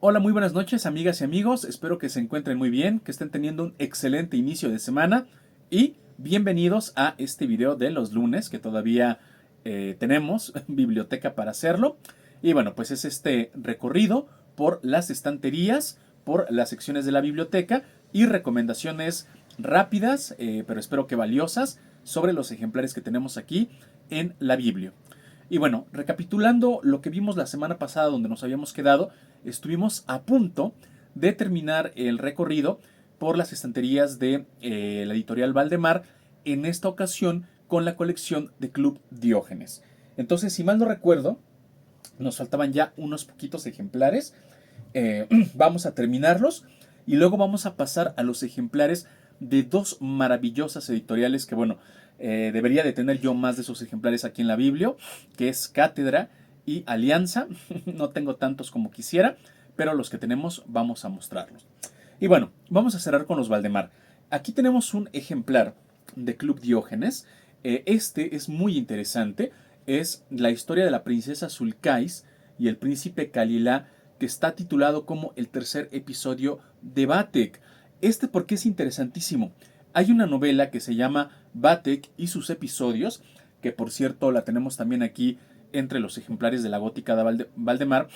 Hola, muy buenas noches, amigas y amigos. Espero que se encuentren muy bien, que estén teniendo un excelente inicio de semana y bienvenidos a este video de los lunes, que todavía tenemos biblioteca para hacerlo. Y bueno, pues es este recorrido por las estanterías, por las secciones de la biblioteca y recomendaciones rápidas, pero espero que valiosas, sobre los ejemplares que tenemos aquí en la Biblia. Y bueno, recapitulando lo que vimos la semana pasada donde nos habíamos quedado, estuvimos a punto de terminar el recorrido por las estanterías de la editorial Valdemar, en esta ocasión con la colección de Club Diógenes. Entonces, si mal no recuerdo, nos faltaban ya unos poquitos ejemplares. Vamos a terminarlos y luego vamos a pasar a los ejemplares de dos maravillosas editoriales que, bueno, debería de tener yo más de esos ejemplares aquí en la Biblia, que es Cátedra y Alianza. No tengo tantos como quisiera, pero los que tenemos vamos a mostrarlos. Y bueno, vamos a cerrar con los Valdemar. Aquí tenemos un ejemplar de Club Diógenes. Este es muy interesante. Es la historia de la princesa Sulcais y el príncipe Calilá, que está titulado como el tercer episodio de Batek. Este porque es interesantísimo. Hay una novela que se llama Batek y sus episodios, que por cierto la tenemos también aquí entre los ejemplares de la Gótica de Valdemar,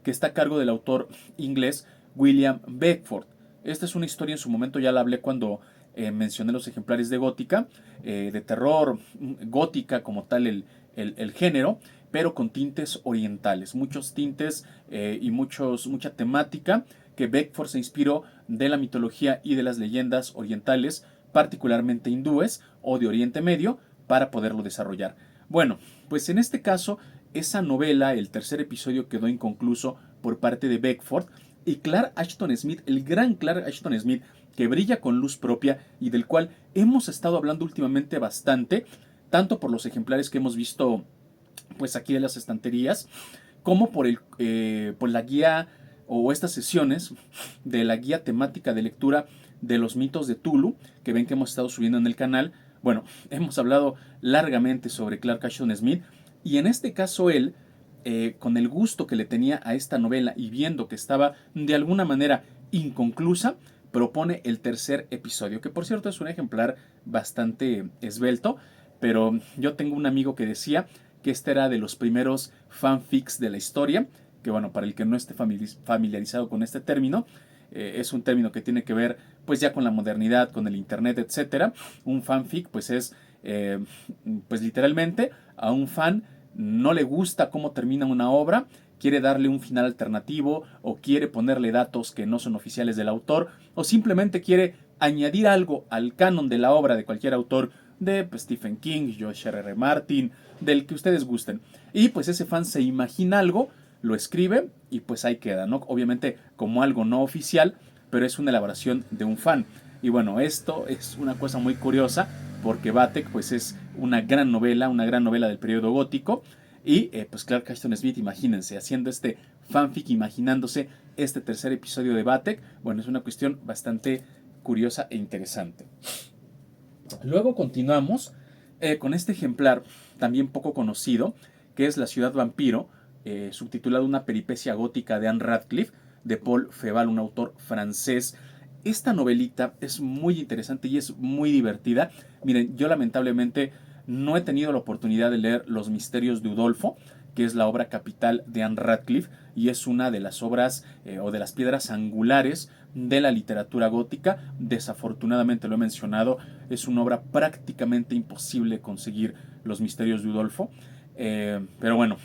que está a cargo del autor inglés William Beckford. Esta es una historia, en su momento ya la hablé cuando mencioné los ejemplares de Gótica, de terror, gótica como tal el género, pero con tintes orientales, muchos tintes y mucha temática que Beckford se inspiró de la mitología y de las leyendas orientales, particularmente hindúes o de Oriente Medio, para poderlo desarrollar. Bueno, pues en este caso, esa novela, el tercer episodio, quedó inconcluso por parte de Beckford, y Clark Ashton Smith, el gran Clark Ashton Smith, que brilla con luz propia y del cual hemos estado hablando últimamente bastante, tanto por los ejemplares que hemos visto pues aquí de las estanterías, como por la guía o estas sesiones de la guía temática de lectura de los mitos de Tulu, que ven que hemos estado subiendo en el canal. Bueno, hemos hablado largamente sobre Clark Ashton Smith, y en este caso él, con el gusto que le tenía a esta novela y viendo que estaba de alguna manera inconclusa, propone el tercer episodio, que por cierto es un ejemplar bastante esbelto, pero yo tengo un amigo que decía que este era de los primeros fanfics de la historia, que bueno, para el que no esté familiarizado con este término, es un término que tiene que ver pues ya con la modernidad, con el internet, etcétera. Un fanfic pues es pues literalmente a un fan no le gusta cómo termina una obra, quiere darle un final alternativo o quiere ponerle datos que no son oficiales del autor o simplemente quiere añadir algo al canon de la obra de cualquier autor, de pues, Stephen King, George R. R. Martin, del que ustedes gusten. Y pues ese fan se imagina algo, lo escribe y pues ahí queda, ¿no? Obviamente como algo no oficial, pero es una elaboración de un fan. Y bueno, esto es una cosa muy curiosa porque Batek pues es una gran novela del periodo gótico. Y pues Clark Ashton Smith, imagínense, haciendo este fanfic, imaginándose este tercer episodio de Batek. Bueno, es una cuestión bastante curiosa e interesante. Luego continuamos con este ejemplar, también poco conocido, que es La ciudad vampiro, subtitulado Una peripecia gótica de Anne Radcliffe, de Paul Féval, un autor francés. Esta novelita es muy interesante y es muy divertida. Miren, yo lamentablemente no he tenido la oportunidad de leer Los misterios de Udolfo, que es la obra capital de Anne Radcliffe y es una de las obras o de las piedras angulares de la literatura gótica. Desafortunadamente lo he mencionado, es una obra prácticamente imposible conseguir Los misterios de Udolfo. Pero bueno,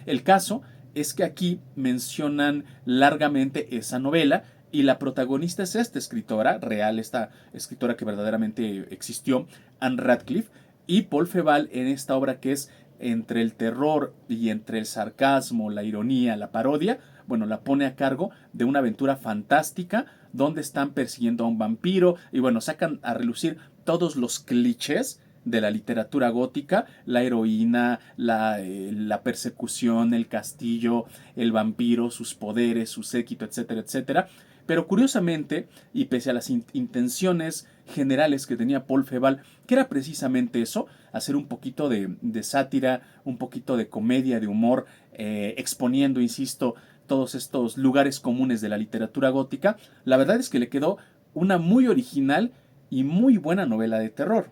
el caso es que aquí mencionan largamente esa novela y la protagonista es esta escritora real, esta escritora que verdaderamente existió, Anne Radcliffe, y Paul Féval en esta obra que es entre el terror y entre el sarcasmo, la ironía, la parodia. Bueno, la pone a cargo de una aventura fantástica donde están persiguiendo a un vampiro y bueno, sacan a relucir todos los clichés de la literatura gótica, la heroína, la persecución, el castillo, el vampiro, sus poderes, su séquito, etcétera, etcétera. Pero curiosamente, y pese a las intenciones generales que tenía Paul Féval, que era precisamente eso, hacer un poquito de sátira, un poquito de comedia, de humor, exponiendo, insisto, todos estos lugares comunes de la literatura gótica. La verdad es que le quedó una muy original y muy buena novela de terror,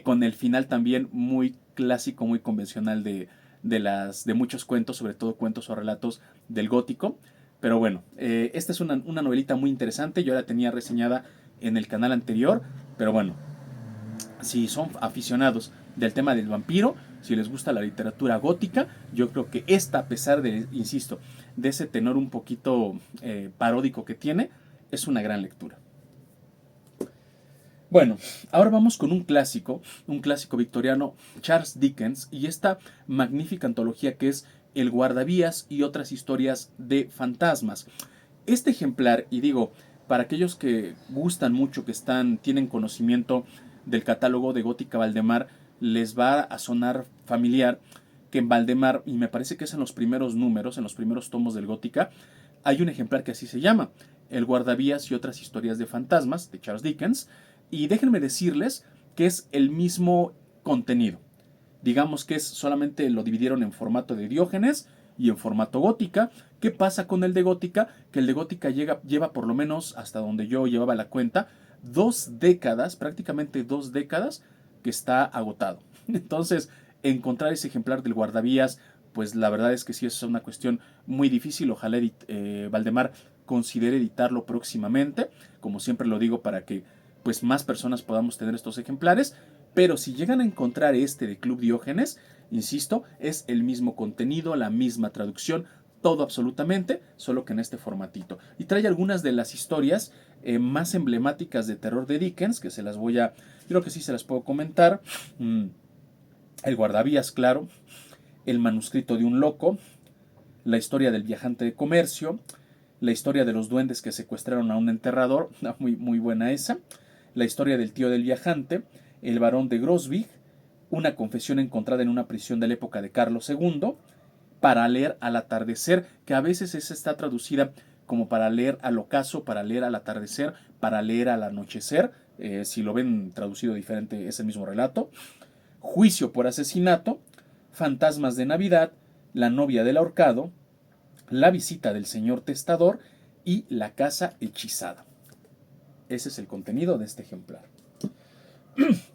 con el final también muy clásico, muy convencional de muchos cuentos, sobre todo cuentos o relatos del gótico. Pero bueno, esta es una novelita muy interesante, yo la tenía reseñada en el canal anterior, pero bueno, si son aficionados del tema del vampiro, si les gusta la literatura gótica, yo creo que esta, a pesar de, insisto, de ese tenor un poquito paródico que tiene, es una gran lectura. Bueno, ahora vamos con un clásico victoriano, Charles Dickens, y esta magnífica antología que es El guardavías y otras historias de fantasmas. Este ejemplar, y digo, para aquellos que gustan mucho, que tienen conocimiento del catálogo de Gótica Valdemar, les va a sonar familiar que en Valdemar, y me parece que es en los primeros números, en los primeros tomos del Gótica, hay un ejemplar que así se llama, El guardavías y otras historias de fantasmas, de Charles Dickens, y déjenme decirles que es el mismo contenido. Digamos que solamente lo dividieron en formato de Diógenes y en formato Gótica. ¿Qué pasa con el de Gótica? Que el de Gótica lleva por lo menos, hasta donde yo llevaba la cuenta, 2 décadas, prácticamente 2 décadas, que está agotado. Entonces, encontrar ese ejemplar del guardavías, pues la verdad es que sí es una cuestión muy difícil. Ojalá Valdemar considere editarlo próximamente, como siempre lo digo, para que pues más personas podamos tener estos ejemplares. Pero si llegan a encontrar este de Club Diógenes, insisto, es el mismo contenido, la misma traducción, todo absolutamente, solo que en este formatito. Y trae algunas de las historias más emblemáticas de terror de Dickens, que se las voy a, creo que sí se las puedo comentar. El guardavías, claro, El manuscrito de un loco, la historia del viajante de comercio, la historia de los duendes que secuestraron a un enterrador, muy, muy buena esa, la historia del tío del viajante, el barón de Grosvig, una confesión encontrada en una prisión de la época de Carlos II, para leer al atardecer, que a veces esa está traducida como para leer al ocaso, para leer al atardecer, para leer al anochecer, si lo ven traducido diferente es el mismo relato, juicio por asesinato, fantasmas de Navidad, la novia del ahorcado, la visita del señor testador y la casa hechizada. Ese es el contenido de este ejemplar.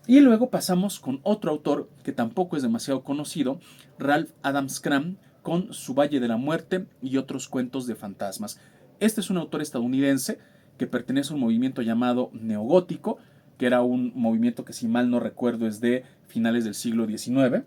Y luego pasamos con otro autor que tampoco es demasiado conocido, Ralph Adams Cram, con Su Valle de la Muerte y otros cuentos de fantasmas. Este es un autor estadounidense que pertenece a un movimiento llamado neogótico, que era un movimiento que, si mal no recuerdo, es de finales del siglo XIX.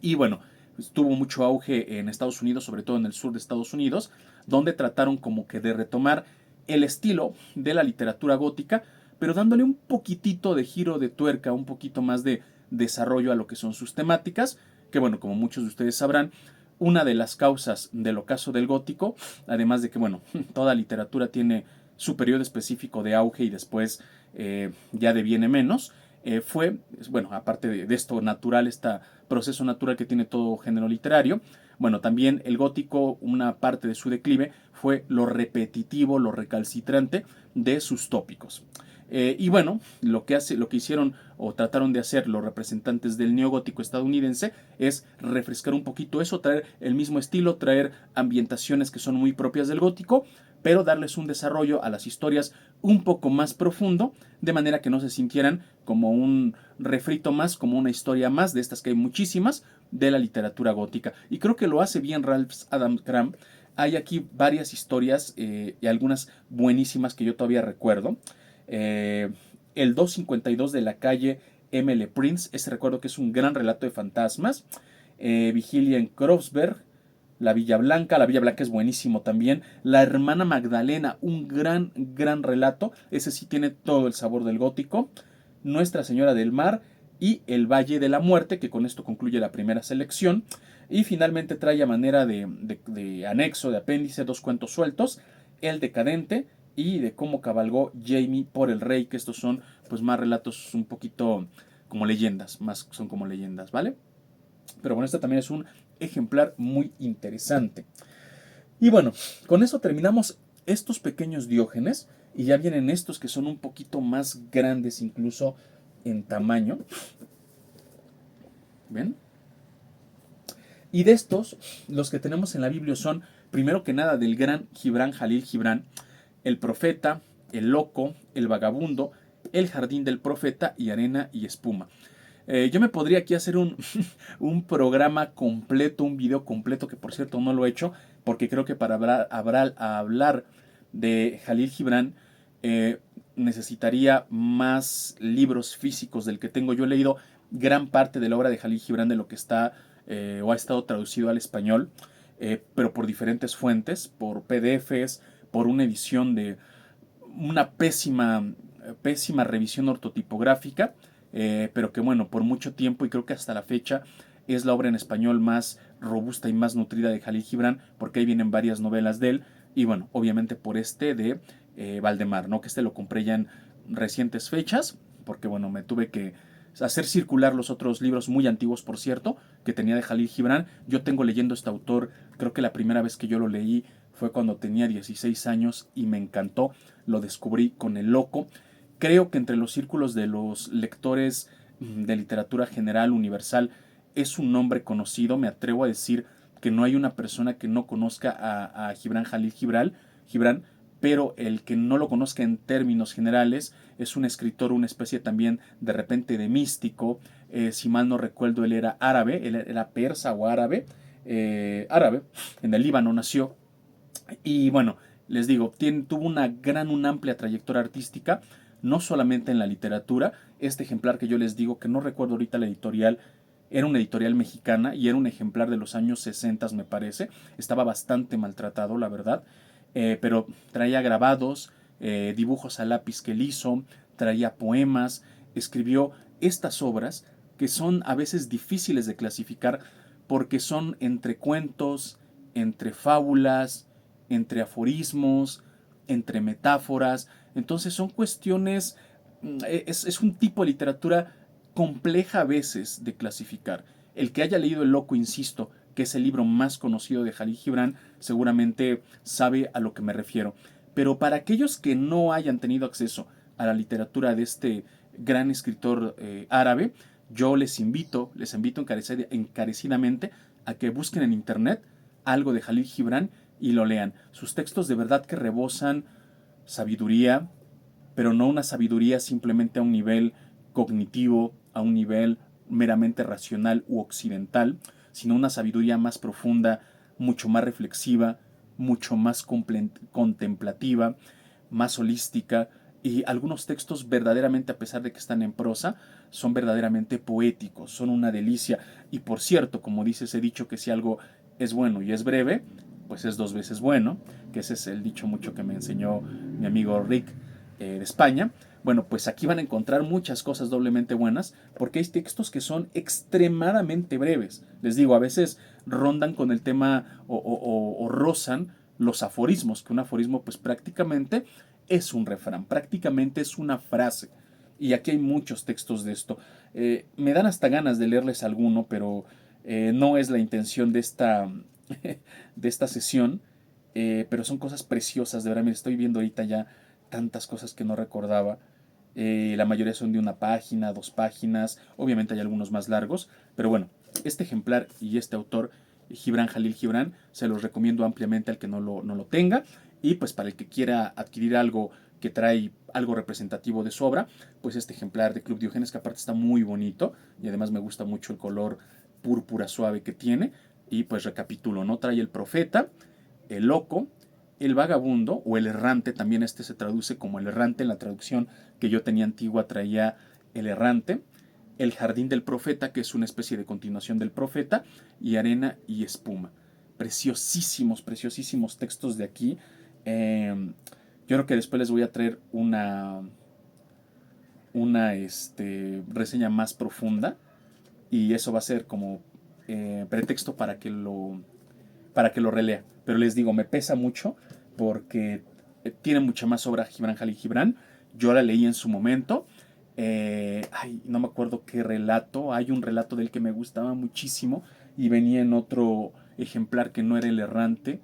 Y bueno, pues, tuvo mucho auge en Estados Unidos, sobre todo en el sur de Estados Unidos, donde trataron como que de retomar el estilo de la literatura gótica, pero dándole un poquitito de giro de tuerca, un poquito más de desarrollo a lo que son sus temáticas, que bueno, como muchos de ustedes sabrán, una de las causas del ocaso del gótico, además de que bueno, toda literatura tiene su periodo específico de auge y después ya deviene menos, fue, bueno, aparte de esto natural, este proceso natural que tiene todo género literario, bueno, también el gótico, una parte de su declive fue lo repetitivo, lo recalcitrante de sus tópicos. Y bueno, lo que hicieron o trataron de hacer los representantes del neogótico estadounidense es refrescar un poquito eso, traer el mismo estilo, traer ambientaciones que son muy propias del gótico, pero darles un desarrollo a las historias un poco más profundo, de manera que no se sintieran como un refrito más, como una historia más, de estas que hay muchísimas, de la literatura gótica. Y creo que lo hace bien Ralph Adams Cram. Hay aquí varias historias y algunas buenísimas que yo todavía recuerdo. El 252 de la calle M.L. Prince, ese recuerdo que es un gran relato de fantasmas. Vigilia en Kreuzberg, la Villa Blanca es buenísimo también. La Hermana Magdalena, un gran relato. Ese sí tiene todo el sabor del gótico. Nuestra Señora del Mar y El Valle de la Muerte, que con esto concluye la primera selección. Y finalmente trae a manera de anexo, de apéndice, 2 cuentos sueltos. El Decadente y de cómo cabalgó Jamie por el rey, que estos son pues más relatos un poquito como leyendas, más son como leyendas, ¿vale? Pero bueno, este también es un ejemplar muy interesante. Y bueno, con eso terminamos estos pequeños Diógenes y ya vienen estos que son un poquito más grandes incluso en tamaño. ¿Ven? Y de estos, los que tenemos en la Biblia son Primero que nada, del gran Gibran Jalil Gibran, El Profeta, El Loco, El Vagabundo, El Jardín del Profeta y Arena y Espuma. Yo me podría aquí hacer un programa completo, un video completo, que por cierto no lo he hecho, porque creo que para hablar de Jalil Gibran necesitaría más libros físicos del que tengo. Yo he leído gran parte de la obra de Jalil Gibran, de lo que está o ha estado traducido al español, pero por diferentes fuentes, por PDFs, por una edición de una pésima revisión ortotipográfica, pero que bueno, por mucho tiempo y creo que hasta la fecha es la obra en español más robusta y más nutrida de Jalil Gibran, porque ahí vienen varias novelas de él, y bueno, obviamente por este de Valdemar, ¿no? Que este lo compré ya en recientes fechas, porque bueno, me tuve que hacer circular los otros libros muy antiguos, por cierto, que tenía de Jalil Gibran. Yo tengo leyendo este autor, creo que la primera vez que yo lo leí fue cuando tenía 16 años y me encantó, lo descubrí con El Loco. Creo que entre los círculos de los lectores de literatura general universal es un nombre conocido. Me atrevo a decir que no hay una persona que no conozca a Gibran Jalil Gibran, pero el que no lo conozca en términos generales es un escritor, una especie también de repente de místico. Si mal no recuerdo, él era árabe, él era persa o árabe, árabe, en el Líbano nació. Y bueno, les digo, tuvo una amplia trayectoria artística, no solamente en la literatura. Este ejemplar que yo les digo, que no recuerdo ahorita la editorial, era una editorial mexicana y era un ejemplar de los años 60, me parece. Estaba bastante maltratado, la verdad, pero traía grabados, dibujos a lápiz que él hizo, traía poemas, escribió estas obras que son a veces difíciles de clasificar porque son entre cuentos, entre fábulas, entre aforismos, entre metáforas. Entonces son cuestiones, es un tipo de literatura compleja a veces de clasificar. El que haya leído El Loco, insisto, que es el libro más conocido de Jalil Gibran, seguramente sabe a lo que me refiero. Pero para aquellos que no hayan tenido acceso a la literatura de este gran escritor árabe, yo les invito encarecidamente a que busquen en internet algo de Jalil Gibran y lo lean. Sus textos de verdad que rebosan sabiduría, pero no una sabiduría simplemente a un nivel cognitivo, a un nivel meramente racional u occidental, sino una sabiduría más profunda, mucho más reflexiva, mucho más contemplativa, más holística, y algunos textos verdaderamente, a pesar de que están en prosa, son verdaderamente poéticos, son una delicia. Y por cierto, como dice ese dicho, que si algo es bueno y es breve, pues es dos veces bueno, que ese es el dicho mucho que me enseñó mi amigo Rick de España. Bueno, pues aquí van a encontrar muchas cosas doblemente buenas, porque hay textos que son extremadamente breves. Les digo, a veces rondan con el tema o rozan los aforismos, que un aforismo pues prácticamente es un refrán, prácticamente es una frase. Y aquí hay muchos textos de esto. Me dan hasta ganas de leerles alguno, pero no es la intención de de esta sesión. Pero son cosas preciosas, de verdad. Me estoy viendo ahorita ya tantas cosas que no recordaba. La mayoría son de una página, dos páginas. Obviamente hay algunos más largos. Pero bueno, este ejemplar y este autor, Gibran Jalil Gibran, se los recomiendo ampliamente al que no lo tenga. Y pues para el que quiera adquirir algo que trae algo representativo de su obra, pues este ejemplar de Club Diógenes, que aparte está muy bonito y además me gusta mucho el color púrpura suave que tiene. Y pues recapitulo, ¿no? Trae El Profeta, El Loco, El Vagabundo o El Errante, también este se traduce como El Errante, en la traducción que yo tenía antigua traía El Errante, El Jardín del Profeta, que es una especie de continuación del Profeta, y Arena y Espuma. Preciosísimos, preciosísimos textos de aquí. Yo creo que después les voy a traer una reseña más profunda y eso va a ser como pretexto para que lo relea. Pero les digo, me pesa mucho porque tiene mucha más obra Gibran Jalil Gibran. Yo la leí en su momento. No me acuerdo qué relato. Hay un relato del que me gustaba muchísimo y venía en otro ejemplar que no era El Errante.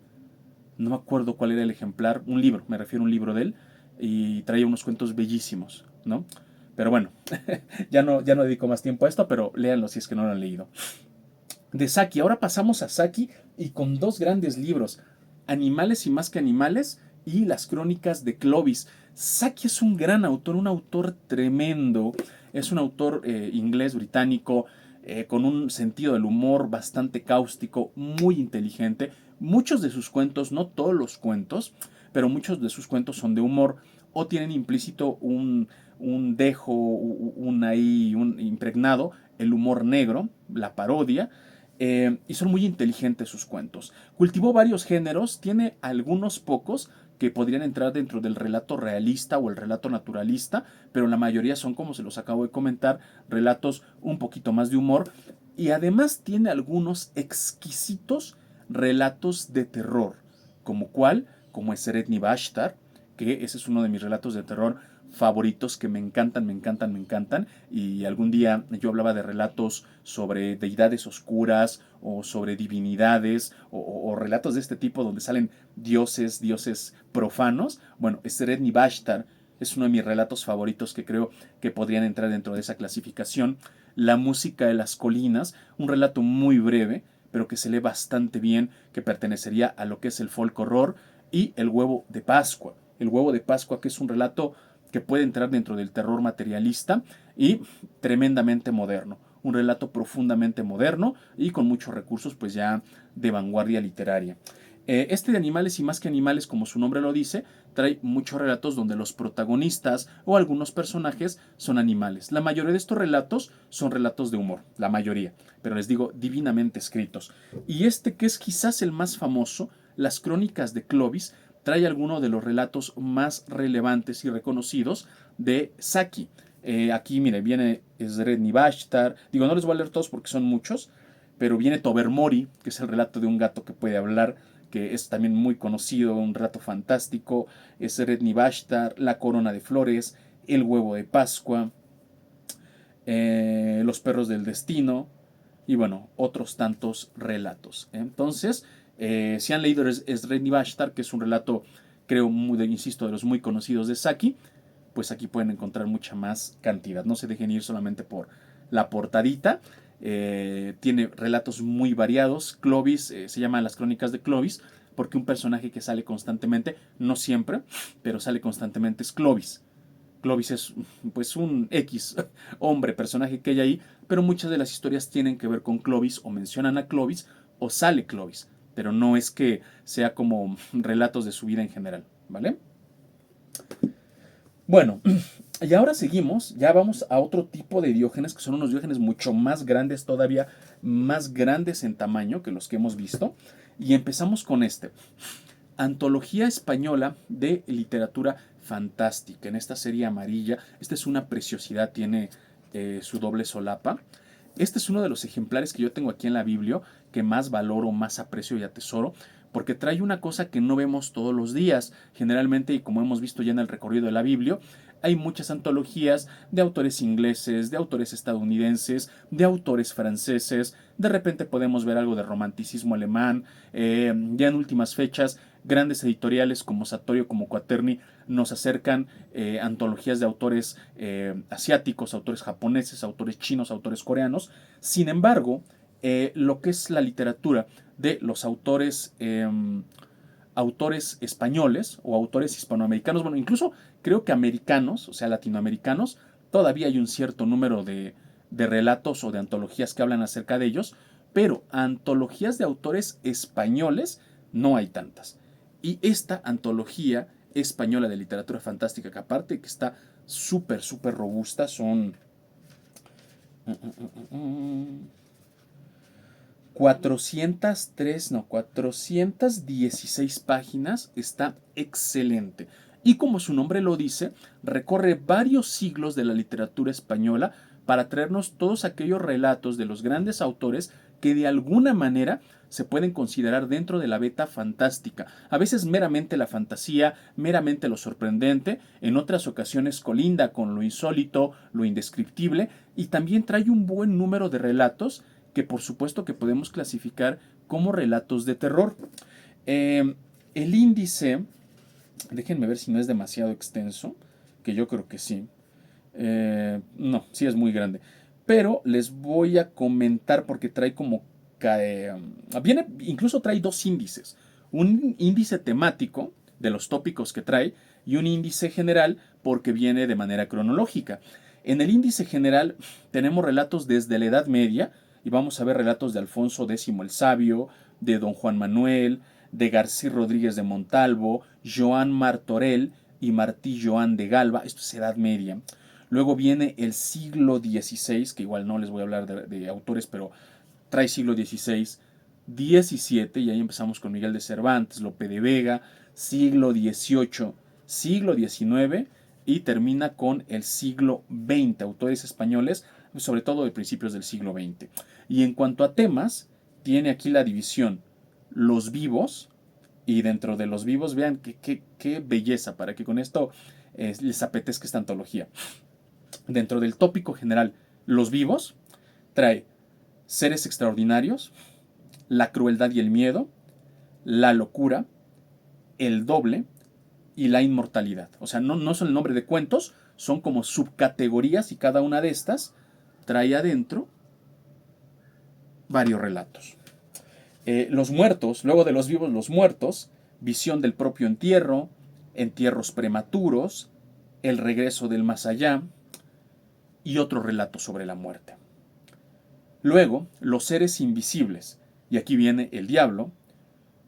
No me acuerdo cuál era el ejemplar. Un libro, me refiero a un libro de él. Y traía unos cuentos bellísimos, ¿no? Pero bueno, ya no dedico más tiempo a esto, pero léanlo si es que no lo han leído. De Saki, ahora pasamos a Saki y con dos grandes libros. Animales y más que animales y las crónicas de Clovis. Saki es un gran autor, un autor tremendo. Es un autor inglés, británico, con un sentido del humor bastante cáustico, muy inteligente. Muchos de sus cuentos, no todos los cuentos, pero muchos de sus cuentos son de humor o tienen implícito un dejo, un impregnado, el humor negro, la parodia, y son muy inteligentes sus cuentos. Cultivó varios géneros, tiene algunos pocos que podrían entrar dentro del relato realista o el relato naturalista, pero la mayoría son, como se los acabo de comentar, relatos un poquito más de humor, y además tiene algunos exquisitos relatos de terror, como cuál, como es Seredni Vashtar, que ese es uno de mis relatos de terror favoritos que me encantan, me encantan, me encantan. Y algún día yo hablaba de relatos sobre deidades oscuras o sobre divinidades o relatos de este tipo donde salen dioses profanos. Bueno, Seredni Vashtar es uno de mis relatos favoritos que creo que podrían entrar dentro de esa clasificación. La música de las colinas, un relato muy breve, pero que se lee bastante bien, que pertenecería a lo que es el folk horror, y El huevo de Pascua. El huevo de Pascua, que es un relato que puede entrar dentro del terror materialista y tremendamente moderno. Un relato profundamente moderno y con muchos recursos pues ya de vanguardia literaria. Este de Animales y más que animales, como su nombre lo dice, trae muchos relatos donde los protagonistas o algunos personajes son animales. La mayoría de estos relatos son relatos de humor, la mayoría, pero les digo, divinamente escritos. Y este que es quizás el más famoso, Las Crónicas de Clovis, trae algunos de los relatos más relevantes y reconocidos de Saki. Aquí, mire, viene Sredni Vashtar. Digo, no les voy a leer todos porque son muchos, pero viene Tobermory, que es el relato de un gato que puede hablar, que es también muy conocido, un relato fantástico. Sredni Vashtar, La Corona de Flores, El Huevo de Pascua, Los Perros del Destino, y bueno, otros tantos relatos. Entonces, si han leído Sredni Vashtar, que es un relato, creo, insisto, de los muy conocidos de Saki, pues aquí pueden encontrar mucha más cantidad. No se dejen ir solamente por la portadita. Tiene relatos muy variados. Clovis, se llama Las Crónicas de Clovis, porque un personaje que sale constantemente, no siempre, pero sale constantemente, es Clovis. Clovis es pues un X hombre, personaje que hay ahí, pero muchas de las historias tienen que ver con Clovis o mencionan a Clovis o sale Clovis, pero no es que sea como relatos de su vida en general, ¿vale? Bueno, y ahora seguimos, ya vamos a otro tipo de diógenes, que son unos diógenes mucho más grandes, todavía más grandes en tamaño que los que hemos visto, y empezamos con este. Antología Española de Literatura Fantástica. En esta serie amarilla, esta es una preciosidad, tiene su doble solapa. Este es uno de los ejemplares que yo tengo aquí en la Biblia que más valoro, más aprecio y atesoro, porque trae una cosa que no vemos todos los días. Generalmente, y como hemos visto ya en el recorrido de la Biblia, hay muchas antologías de autores ingleses, de autores estadounidenses, de autores franceses. De repente podemos ver algo de romanticismo alemán. Ya en últimas fechas, grandes editoriales como Satorio, como Quaterni, nos acercan antologías de autores asiáticos, autores japoneses, autores chinos, autores coreanos. Sin embargo, lo que es la literatura de los autores españoles o autores hispanoamericanos, bueno, incluso creo que americanos, o sea, latinoamericanos, todavía hay un cierto número de relatos o de antologías que hablan acerca de ellos, pero antologías de autores españoles no hay tantas. Y esta antología española de literatura fantástica, que aparte que está súper, súper robusta, son 403, no, 416 páginas, está excelente. Y como su nombre lo dice, recorre varios siglos de la literatura española para traernos todos aquellos relatos de los grandes autores que de alguna manera se pueden considerar dentro de la beta fantástica. A veces meramente la fantasía, meramente lo sorprendente, en otras ocasiones colinda con lo insólito, lo indescriptible, y también trae un buen número de relatos que por supuesto que podemos clasificar como relatos de terror. El índice, déjenme ver si no es demasiado extenso, que yo creo que sí. No, sí es muy grande. Pero les voy a comentar porque trae como... viene, incluso trae dos índices. un índice temático de los tópicos que trae y un índice general porque viene de manera cronológica. En el índice general tenemos relatos desde la Edad Media y vamos a ver relatos de Alfonso X el Sabio, de Don Juan Manuel, de García Rodríguez de Montalvo, Joan Martorell y Martí Joan de Galva. Esto es Edad Media. Luego viene el siglo XVI, que igual no les voy a hablar de autores, pero trae siglo XVI, XVII, y ahí empezamos con Miguel de Cervantes, Lope de Vega, siglo XVIII, siglo XIX, y termina con el siglo XX, autores españoles, sobre todo de principios del siglo XX. Y en cuanto a temas, tiene aquí la división los vivos, y dentro de los vivos, vean qué belleza, para que con esto les apetezca esta antología. Dentro del tópico general, los vivos, trae seres extraordinarios, la crueldad y el miedo, la locura, el doble y la inmortalidad. O sea, no son el nombre de cuentos, son como subcategorías y cada una de estas trae adentro varios relatos. Los muertos, luego de los vivos, los muertos, visión del propio entierro, entierros prematuros, el regreso del más allá y otro relato sobre la muerte. Luego, los seres invisibles, y aquí viene el diablo,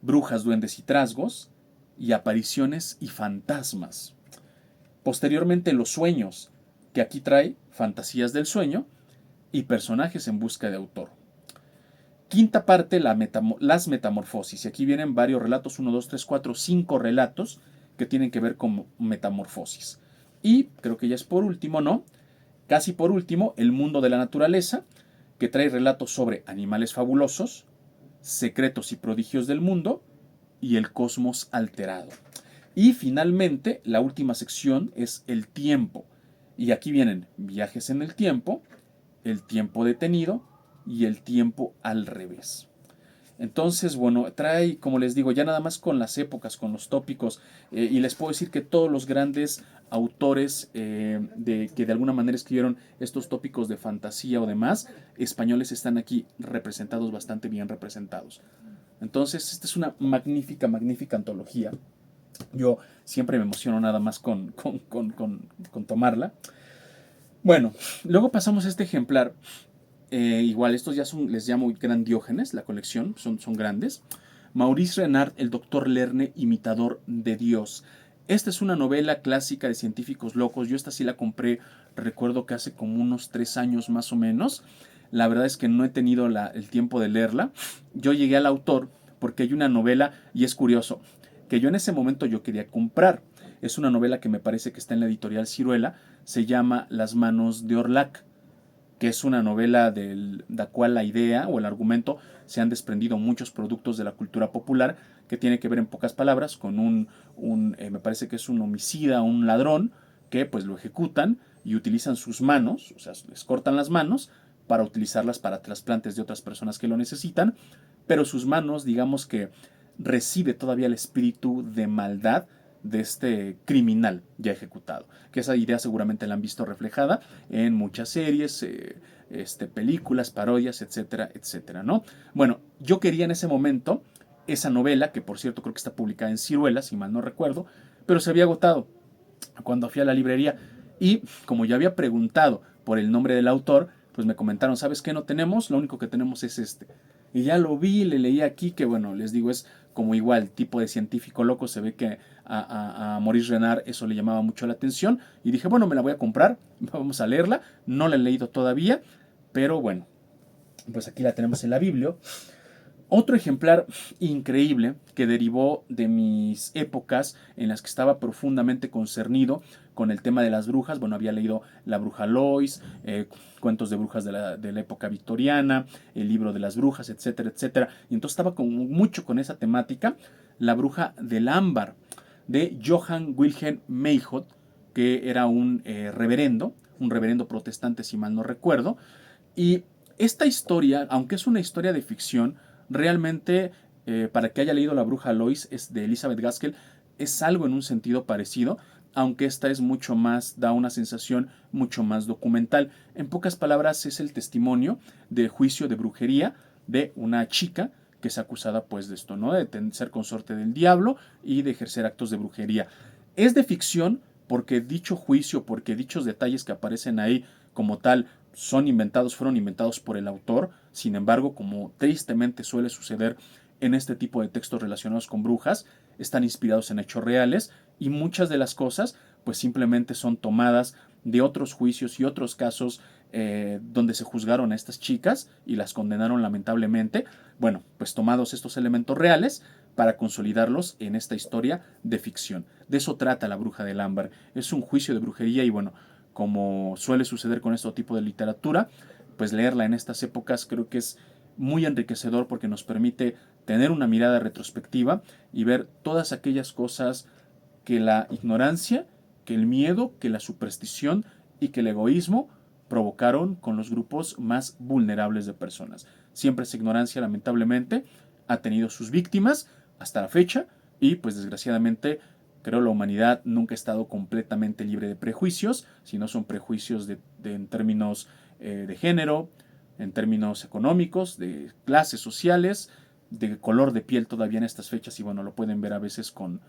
brujas, duendes y trasgos, y apariciones y fantasmas. Posteriormente, los sueños, que aquí trae fantasías del sueño y personajes en busca de autor. Quinta parte, las metamorfosis, y aquí vienen varios relatos, 1, 2, 3, 4, 5 relatos que tienen que ver con metamorfosis. Y creo que ya es por último, ¿no? Casi por último, el mundo de la naturaleza, que trae relatos sobre animales fabulosos, secretos y prodigios del mundo y el cosmos alterado. Y finalmente, la última sección es el tiempo. Y aquí vienen viajes en el tiempo detenido y el tiempo al revés. Entonces, bueno, trae, como les digo, ya nada más con las épocas, con los tópicos, y les puedo decir que todos los grandes autores que de alguna manera escribieron estos tópicos de fantasía o demás, españoles están aquí representados, bastante bien representados. Entonces, esta es una magnífica, magnífica antología. Yo siempre me emociono nada más con tomarla. Bueno, luego pasamos a este ejemplar. Igual, estos ya son, les llamo Gran Diógenes, la colección, son grandes. Maurice Renard, el doctor Lerne, imitador de Dios. Esta es una novela clásica de científicos locos. Yo esta sí la compré, recuerdo que hace como unos 3 años más o menos. La verdad es que no he tenido el tiempo de leerla. Yo llegué al autor porque hay una novela, y es curioso, que yo en ese momento yo quería comprar. Es una novela que me parece que está en la editorial Ciruela. Se llama Las manos de Orlac, que es una novela de la cual la idea o el argumento se han desprendido muchos productos de la cultura popular, que tiene que ver en pocas palabras con me parece que es un homicida, un ladrón, que pues lo ejecutan y utilizan sus manos, o sea, les cortan las manos para utilizarlas para trasplantes de otras personas que lo necesitan, pero sus manos, digamos que recibe todavía el espíritu de maldad de este criminal ya ejecutado. Que esa idea seguramente la han visto reflejada en muchas series, películas, parodias, etcétera, etcétera, ¿no? Bueno, yo quería en ese momento esa novela, que por cierto creo que está publicada en Ciruela, si mal no recuerdo, pero se había agotado cuando fui a la librería. Y como yo había preguntado por el nombre del autor, pues me comentaron, ¿sabes qué no tenemos? Lo único que tenemos es este. Y ya lo vi, le leí aquí, que bueno, les digo, es como igual, tipo de científico loco. Se ve que a Maurice Renard eso le llamaba mucho la atención. Y dije, bueno, me la voy a comprar, vamos a leerla. No la he leído todavía, pero bueno, pues aquí la tenemos en la Biblia. Otro ejemplar increíble que derivó de mis épocas en las que estaba profundamente concernido con el tema de las brujas. Bueno, había leído La Bruja Lois, cuentos de brujas de la época victoriana, el libro de las brujas, etcétera, etcétera. Y entonces estaba mucho con esa temática. La Bruja del Ámbar, de Johann Wilhelm Meijoth, que era un reverendo protestante, si mal no recuerdo. Y esta historia, aunque es una historia de ficción, realmente, para que haya leído La Bruja Lois, es de Elizabeth Gaskell, es algo en un sentido parecido, aunque esta es mucho más, da una sensación mucho más documental. En pocas palabras, es el testimonio de juicio de brujería de una chica que es acusada pues de esto, ¿no? De ser consorte del diablo y de ejercer actos de brujería. Es de ficción porque dicho juicio, porque dichos detalles que aparecen ahí como tal son inventados, fueron inventados por el autor. Sin embargo, como tristemente suele suceder en este tipo de textos relacionados con brujas, están inspirados en hechos reales y muchas de las cosas pues simplemente son tomadas de otros juicios y otros casos donde se juzgaron a estas chicas y las condenaron lamentablemente. Bueno, pues tomados estos elementos reales para consolidarlos en esta historia de ficción. De eso trata La Bruja del Ámbar. Es un juicio de brujería y bueno, como suele suceder con este tipo de literatura, pues leerla en estas épocas creo que es muy enriquecedor porque nos permite tener una mirada retrospectiva y ver todas aquellas cosas que la ignorancia, que el miedo, que la superstición y que el egoísmo provocaron con los grupos más vulnerables de personas. Siempre esa ignorancia, lamentablemente, ha tenido sus víctimas hasta la fecha y pues desgraciadamente creo la humanidad nunca ha estado completamente libre de prejuicios, si no son prejuicios en términos de género, en términos económicos, de clases sociales, de color de piel todavía en estas fechas y bueno, lo pueden ver a veces con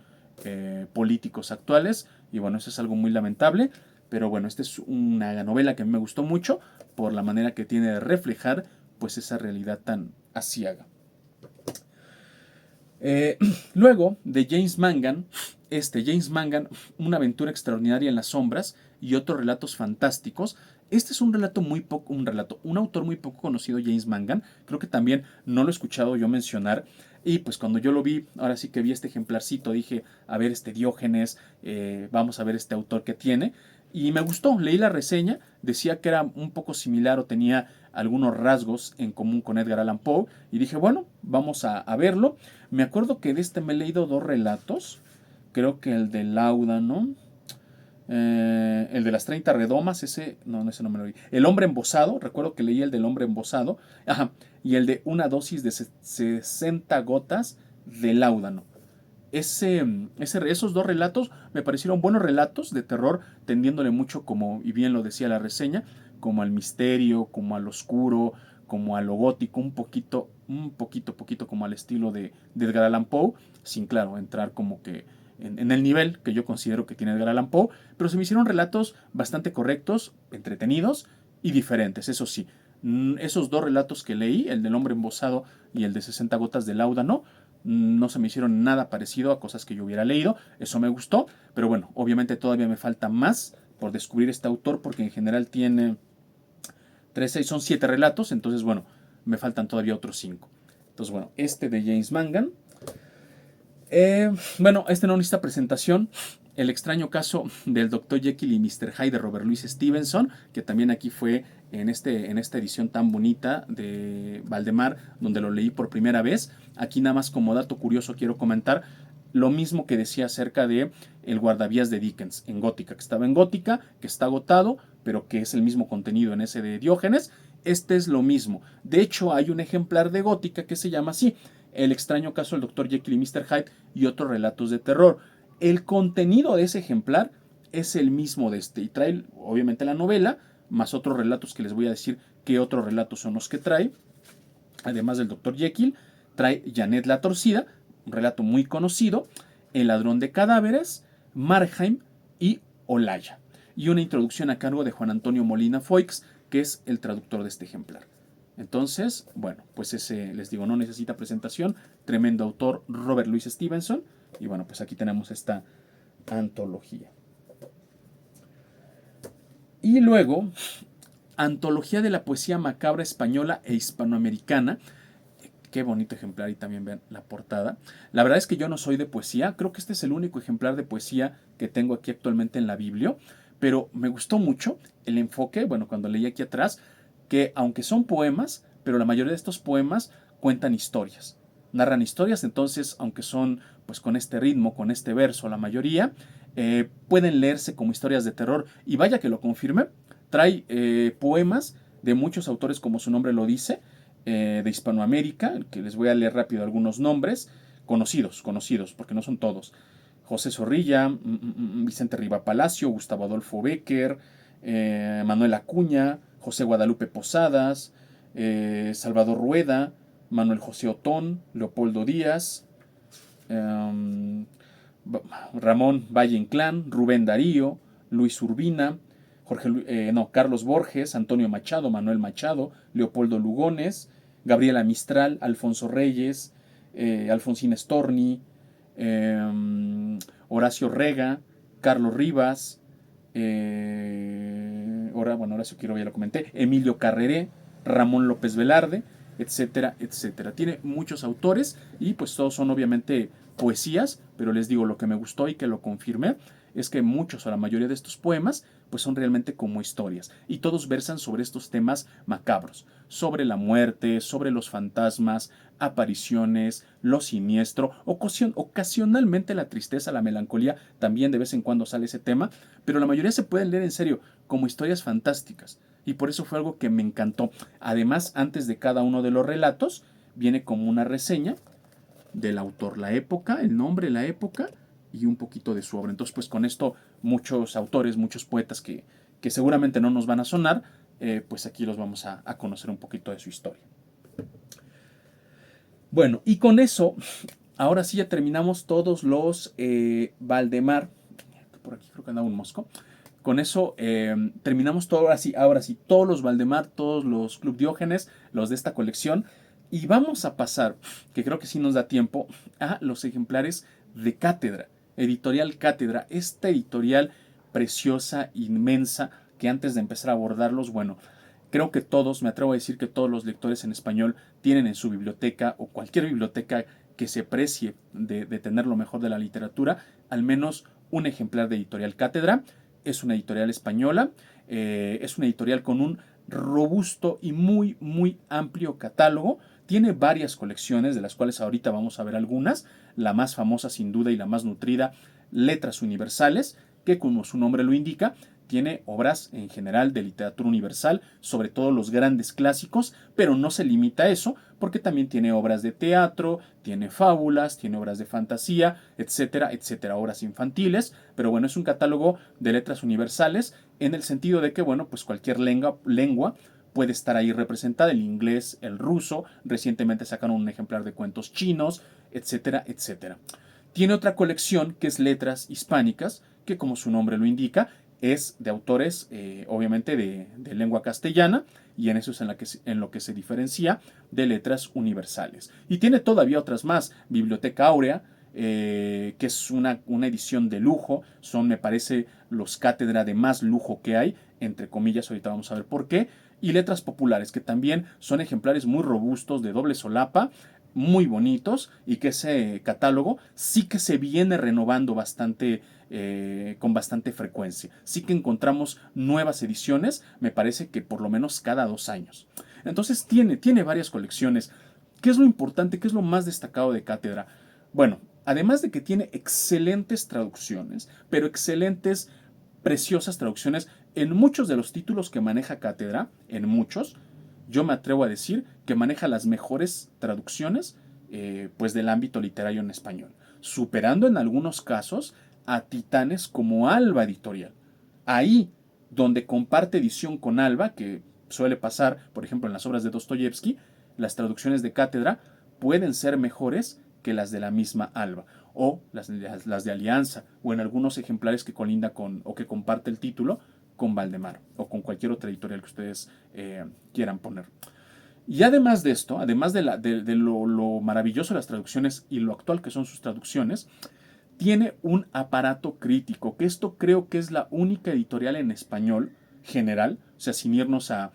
políticos actuales y bueno, eso es algo muy lamentable, pero bueno, esta es una novela que a mí me gustó mucho por la manera que tiene de reflejar pues esa realidad tan aciaga. Luego de James Mangan, James Mangan, Una aventura extraordinaria en las sombras y otros relatos fantásticos. Este es un relato un autor muy poco conocido, James Mangan. Creo que también no lo he escuchado yo mencionar. Y pues cuando yo lo vi, ahora sí que vi este ejemplarcito, dije, a ver este Diógenes, vamos a ver este autor que tiene. Y me gustó, leí la reseña, decía que era un poco similar o tenía algunos rasgos en común con Edgar Allan Poe. Y dije, bueno, vamos a verlo. Me acuerdo que de este me he leído dos relatos. Creo que el de Láudano, el de las 30 redomas, ese no me lo leí. El hombre embosado, recuerdo que leí el del hombre embosado. Ajá, y el de una dosis de 60 gotas de Láudano. Esos dos relatos me parecieron buenos relatos de terror, tendiéndole mucho, como y bien lo decía la reseña, como al misterio, como al oscuro, como a lo gótico, poquito como al estilo de Edgar Allan Poe, sin claro entrar como que en el nivel que yo considero que tiene Edgar Allan Poe, pero se me hicieron relatos bastante correctos, entretenidos y diferentes, eso sí. Esos dos relatos que leí, el del hombre embosado y el de 60 gotas de Láudano, no se me hicieron nada parecido a cosas que yo hubiera leído, eso me gustó, pero bueno, obviamente todavía me falta más por descubrir este autor porque en general tiene 6, son 7 relatos, entonces bueno, me faltan todavía otros 5. Entonces bueno, este de James Mangan. Bueno, este no necesita presentación. El extraño caso del Dr. Jekyll y Mr. Hyde de Robert Louis Stevenson, que también aquí fue en esta edición tan bonita de Valdemar, donde lo leí por primera vez. Aquí nada más como dato curioso quiero comentar lo mismo que decía acerca de El guardavías de Dickens en Gótica, que estaba en Gótica, que está agotado, pero que es el mismo contenido en ese de Diógenes. Este es lo mismo. De hecho, hay un ejemplar de Gótica que se llama así, El extraño caso del Dr. Jekyll y Mr. Hyde y otros relatos de terror. El contenido de ese ejemplar es el mismo de este y trae obviamente la novela, más otros relatos que les voy a decir qué otros relatos son los que trae. Además del Dr. Jekyll, trae Janet la Torcida, un relato muy conocido, El ladrón de cadáveres, Marheim y Olaya. Y una introducción a cargo de Juan Antonio Molina Foix, que es el traductor de este ejemplar. Entonces, bueno, pues ese, les digo, no necesita presentación. Tremendo autor, Robert Louis Stevenson. Y bueno, pues aquí tenemos esta antología. Y luego, Antología de la Poesía Macabra Española e Hispanoamericana. Qué bonito ejemplar y también vean la portada. La verdad es que yo no soy de poesía. Creo que este es el único ejemplar de poesía que tengo aquí actualmente en la Biblia. Pero me gustó mucho el enfoque, bueno, cuando leí aquí atrás, que aunque son poemas, pero la mayoría de estos poemas cuentan historias. Narran historias, entonces, aunque son pues con este ritmo, con este verso, la mayoría, pueden leerse como historias de terror. Y vaya que lo confirme, trae poemas de muchos autores, como su nombre lo dice, de Hispanoamérica, que les voy a leer rápido algunos nombres, conocidos, porque no son todos. José Zorrilla, Vicente Riva Palacio, Gustavo Adolfo Bécquer, Manuel Acuña, José Guadalupe Posadas, Salvador Rueda, Manuel José Otón, Leopoldo Díaz, Ramón Valle Inclán, Rubén Darío, Luis Urbina, Carlos Borges, Antonio Machado, Manuel Machado, Leopoldo Lugones, Gabriela Mistral, Alfonso Reyes, Alfonsín Storni, Horacio Rega, Carlos Rivas, Horacio Quiroga ya lo comenté, Emilio Carreré, Ramón López Velarde, etcétera, etcétera. Tiene muchos autores y pues todos son obviamente poesías, pero les digo, lo que me gustó y que lo confirmé es que muchos o la mayoría de estos poemas pues son realmente como historias y todos versan sobre estos temas macabros, sobre la muerte, sobre los fantasmas, apariciones, lo siniestro, ocasionalmente la tristeza, la melancolía, también de vez en cuando sale ese tema, pero la mayoría se pueden leer en serio como historias fantásticas y por eso fue algo que me encantó. Además, antes de cada uno de los relatos viene como una reseña del autor, la época, el nombre, la época y un poquito de su obra. Entonces, pues con esto muchos autores, muchos poetas que seguramente no nos van a sonar, pues aquí los vamos a conocer un poquito de su historia. Bueno, y con eso, ahora sí ya terminamos todos los Valdemar. Por aquí creo que anda un mosco. Con eso terminamos todo, ahora sí, todos los Valdemar, todos los Club Diógenes, los de esta colección. Y vamos a pasar, que creo que sí nos da tiempo, a los ejemplares de Cátedra, Editorial Cátedra, esta editorial preciosa, inmensa, que antes de empezar a abordarlos, bueno, creo que todos, me atrevo a decir que todos los lectores en español tienen en su biblioteca o cualquier biblioteca que se precie de tener lo mejor de la literatura, al menos un ejemplar de Editorial Cátedra. Es una editorial española, es una editorial con un robusto y muy, muy amplio catálogo. Tiene varias colecciones, de las cuales ahorita vamos a ver algunas. La más famosa, sin duda, y la más nutrida, Letras Universales, que como su nombre lo indica, tiene obras en general de literatura universal, sobre todo los grandes clásicos, pero no se limita a eso, porque también tiene obras de teatro, tiene fábulas, tiene obras de fantasía, etcétera, etcétera, obras infantiles, pero bueno, es un catálogo de letras universales en el sentido de que, bueno, pues cualquier lengua puede estar ahí representada, el inglés, el ruso, recientemente sacaron un ejemplar de cuentos chinos, etcétera, etcétera. Tiene otra colección que es Letras Hispánicas, que como su nombre lo indica, es de autores obviamente de lengua castellana y en eso es en lo que se diferencia de Letras Universales. Y tiene todavía otras más, Biblioteca Áurea, que es una edición de lujo, son me parece los cátedra de más lujo que hay, entre comillas, ahorita vamos a ver por qué, y Letras Populares, que también son ejemplares muy robustos, de doble solapa, muy bonitos, y que ese catálogo sí que se viene renovando bastante, con bastante frecuencia. Sí que encontramos nuevas ediciones, me parece que por lo menos cada 2 años. Entonces tiene varias colecciones. ¿Qué es lo importante? ¿Qué es lo más destacado de Cátedra? Bueno, además de que tiene excelentes traducciones, pero excelentes, preciosas traducciones en muchos de los títulos que maneja Cátedra, en muchos, yo me atrevo a decir que maneja las mejores traducciones pues del ámbito literario en español, superando en algunos casos a titanes como Alba Editorial. Ahí donde comparte edición con Alba, que suele pasar, por ejemplo, en las obras de Dostoyevsky, las traducciones de Cátedra pueden ser mejores que las de la misma Alba, o las de Alianza, o en algunos ejemplares que colinda con, o que comparte el título con Valdemar, o con cualquier otra editorial que ustedes quieran poner. Y además de esto, además de lo maravilloso de las traducciones y lo actual que son sus traducciones, tiene un aparato crítico, que esto creo que es la única editorial en español general, o sea, sin irnos a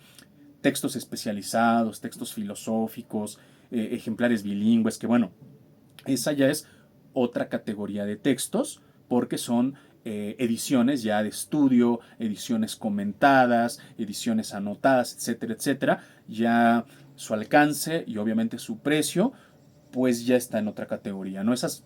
textos especializados, textos filosóficos, ejemplares bilingües, que bueno, esa ya es otra categoría de textos, porque son ediciones ya de estudio, ediciones comentadas, ediciones anotadas, etcétera, etcétera. Ya su alcance y obviamente su precio, pues ya está en otra categoría, ¿no? Esas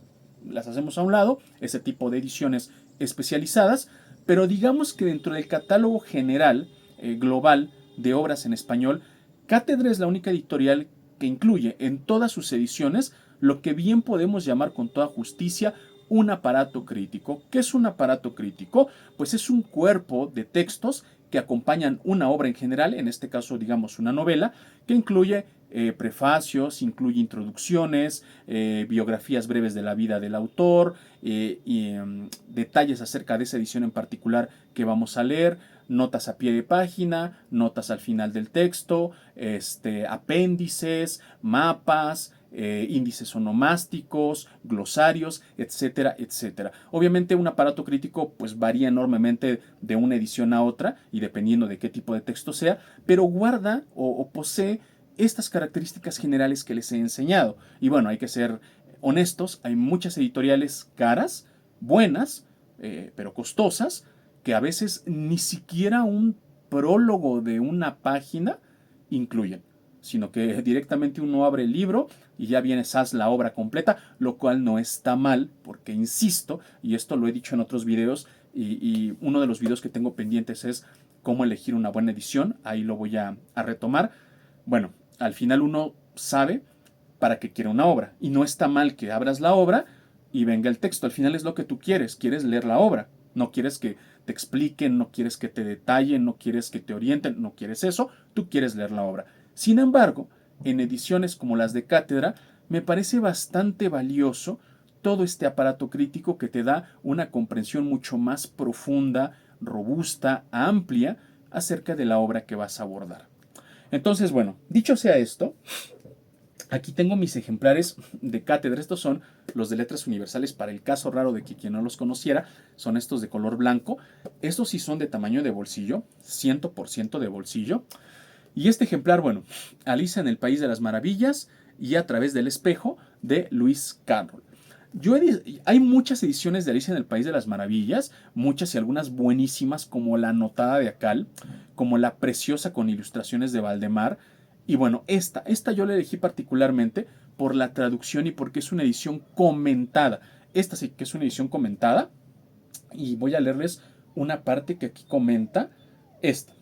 las hacemos a un lado, ese tipo de ediciones especializadas, pero digamos que dentro del catálogo general, global, de obras en español, Cátedra es la única editorial que incluye en todas sus ediciones lo que bien podemos llamar con toda justicia un aparato crítico. ¿Qué es un aparato crítico? Pues es un cuerpo de textos que acompañan una obra en general, en este caso digamos una novela, que incluye prefacios, incluye introducciones, biografías breves de la vida del autor, detalles acerca de esa edición en particular que vamos a leer, notas a pie de página, notas al final del texto, apéndices, mapas, índices onomásticos, glosarios, etcétera, etcétera. Obviamente un aparato crítico pues varía enormemente de una edición a otra y dependiendo de qué tipo de texto sea, pero guarda o posee estas características generales que les he enseñado. Y bueno, hay que ser honestos, hay muchas editoriales caras, buenas, pero costosas, que a veces ni siquiera un prólogo de una página incluyen, sino que directamente uno abre el libro y ya viene SAS la obra completa, lo cual no está mal, porque insisto, y esto lo he dicho en otros videos, y uno de los videos que tengo pendientes es cómo elegir una buena edición, ahí lo voy a retomar. Bueno, al final uno sabe para qué quiere una obra, y no está mal que abras la obra y venga el texto, al final es lo que tú quieres leer la obra, no quieres que te expliquen, no quieres que te detallen, no quieres que te orienten, no quieres eso, tú quieres leer la obra. Sin embargo, en ediciones como las de Cátedra, me parece bastante valioso todo este aparato crítico que te da una comprensión mucho más profunda, robusta, amplia acerca de la obra que vas a abordar. Entonces, bueno, dicho sea esto, aquí tengo mis ejemplares de Cátedra. Estos son los de Letras Universales para el caso raro de que quien no los conociera. Son estos de color blanco. Estos sí son de tamaño de bolsillo, 100% de bolsillo. Y este ejemplar, bueno, Alicia en el País de las Maravillas y A través del espejo de Lewis Carroll. Hay muchas ediciones de Alicia en el País de las Maravillas, muchas y algunas buenísimas, como la anotada de Acal, como la preciosa con ilustraciones de Valdemar. Y bueno, esta yo la elegí particularmente por la traducción y porque es una edición comentada. Esta sí que es una edición comentada. Y voy a leerles una parte que aquí comenta esta.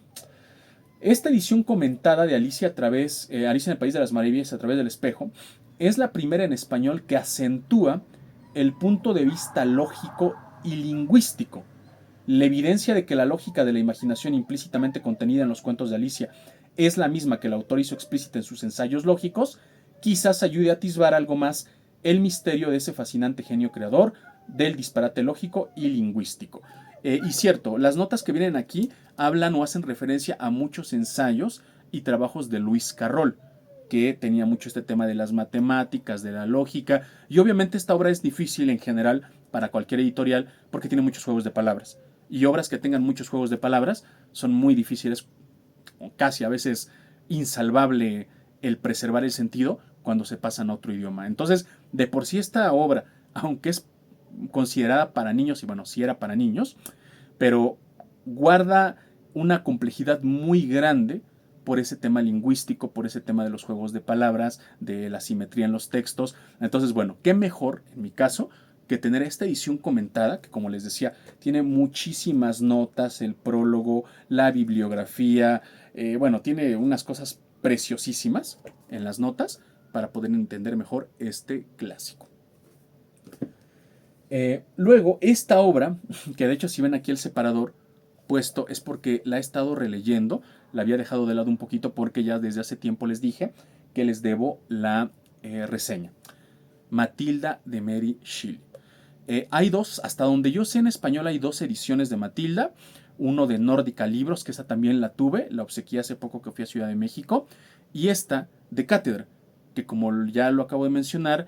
Esta edición comentada de Alicia Alicia en el País de las Maravillas a través del espejo es la primera en español que acentúa el punto de vista lógico y lingüístico. La evidencia de que la lógica de la imaginación implícitamente contenida en los cuentos de Alicia es la misma que el autor hizo explícita en sus ensayos lógicos, quizás ayude a atisbar algo más el misterio de ese fascinante genio creador del disparate lógico y lingüístico. Y cierto, las notas que vienen aquí hablan o hacen referencia a muchos ensayos y trabajos de Lewis Carroll, que tenía mucho este tema de las matemáticas, de la lógica, y obviamente esta obra es difícil en general para cualquier editorial porque tiene muchos juegos de palabras. Y obras que tengan muchos juegos de palabras son muy difíciles, casi a veces insalvable el preservar el sentido cuando se pasan a otro idioma. Entonces, de por sí esta obra, aunque es considerada para niños, y bueno, sí era para niños, pero guarda una complejidad muy grande por ese tema lingüístico, por ese tema de los juegos de palabras, de la simetría en los textos. Entonces, bueno, qué mejor, en mi caso, que tener esta edición comentada, que como les decía, tiene muchísimas notas, el prólogo, la bibliografía, bueno, tiene unas cosas preciosísimas en las notas para poder entender mejor este clásico. Luego, esta obra, que de hecho si ven aquí el separador puesto, es porque la he estado releyendo, la había dejado de lado un poquito porque ya desde hace tiempo les dije que les debo la reseña. Matilda de Mary Shelley. Hay dos, hasta donde yo sé en español hay dos ediciones de Matilda, uno de Nórdica Libros, que esa también la tuve, la obsequié hace poco que fui a Ciudad de México, y esta de Cátedra, que como ya lo acabo de mencionar,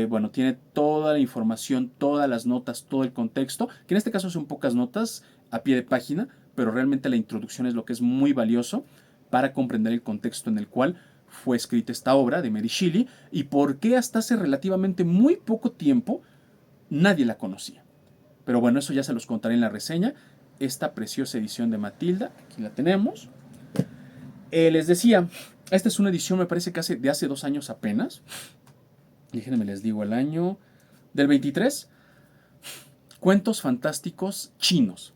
bueno, tiene toda la información, todas las notas, todo el contexto, que en este caso son pocas notas a pie de página, pero realmente la introducción es lo que es muy valioso para comprender el contexto en el cual fue escrita esta obra de Mary Shelley y por qué hasta hace relativamente muy poco tiempo nadie la conocía. Pero bueno, eso ya se los contaré en la reseña. Esta preciosa edición de Matilda, aquí la tenemos. Les decía, esta es una edición, me parece que de hace 2 años apenas. Déjenme les digo el año del 23. Cuentos fantásticos chinos.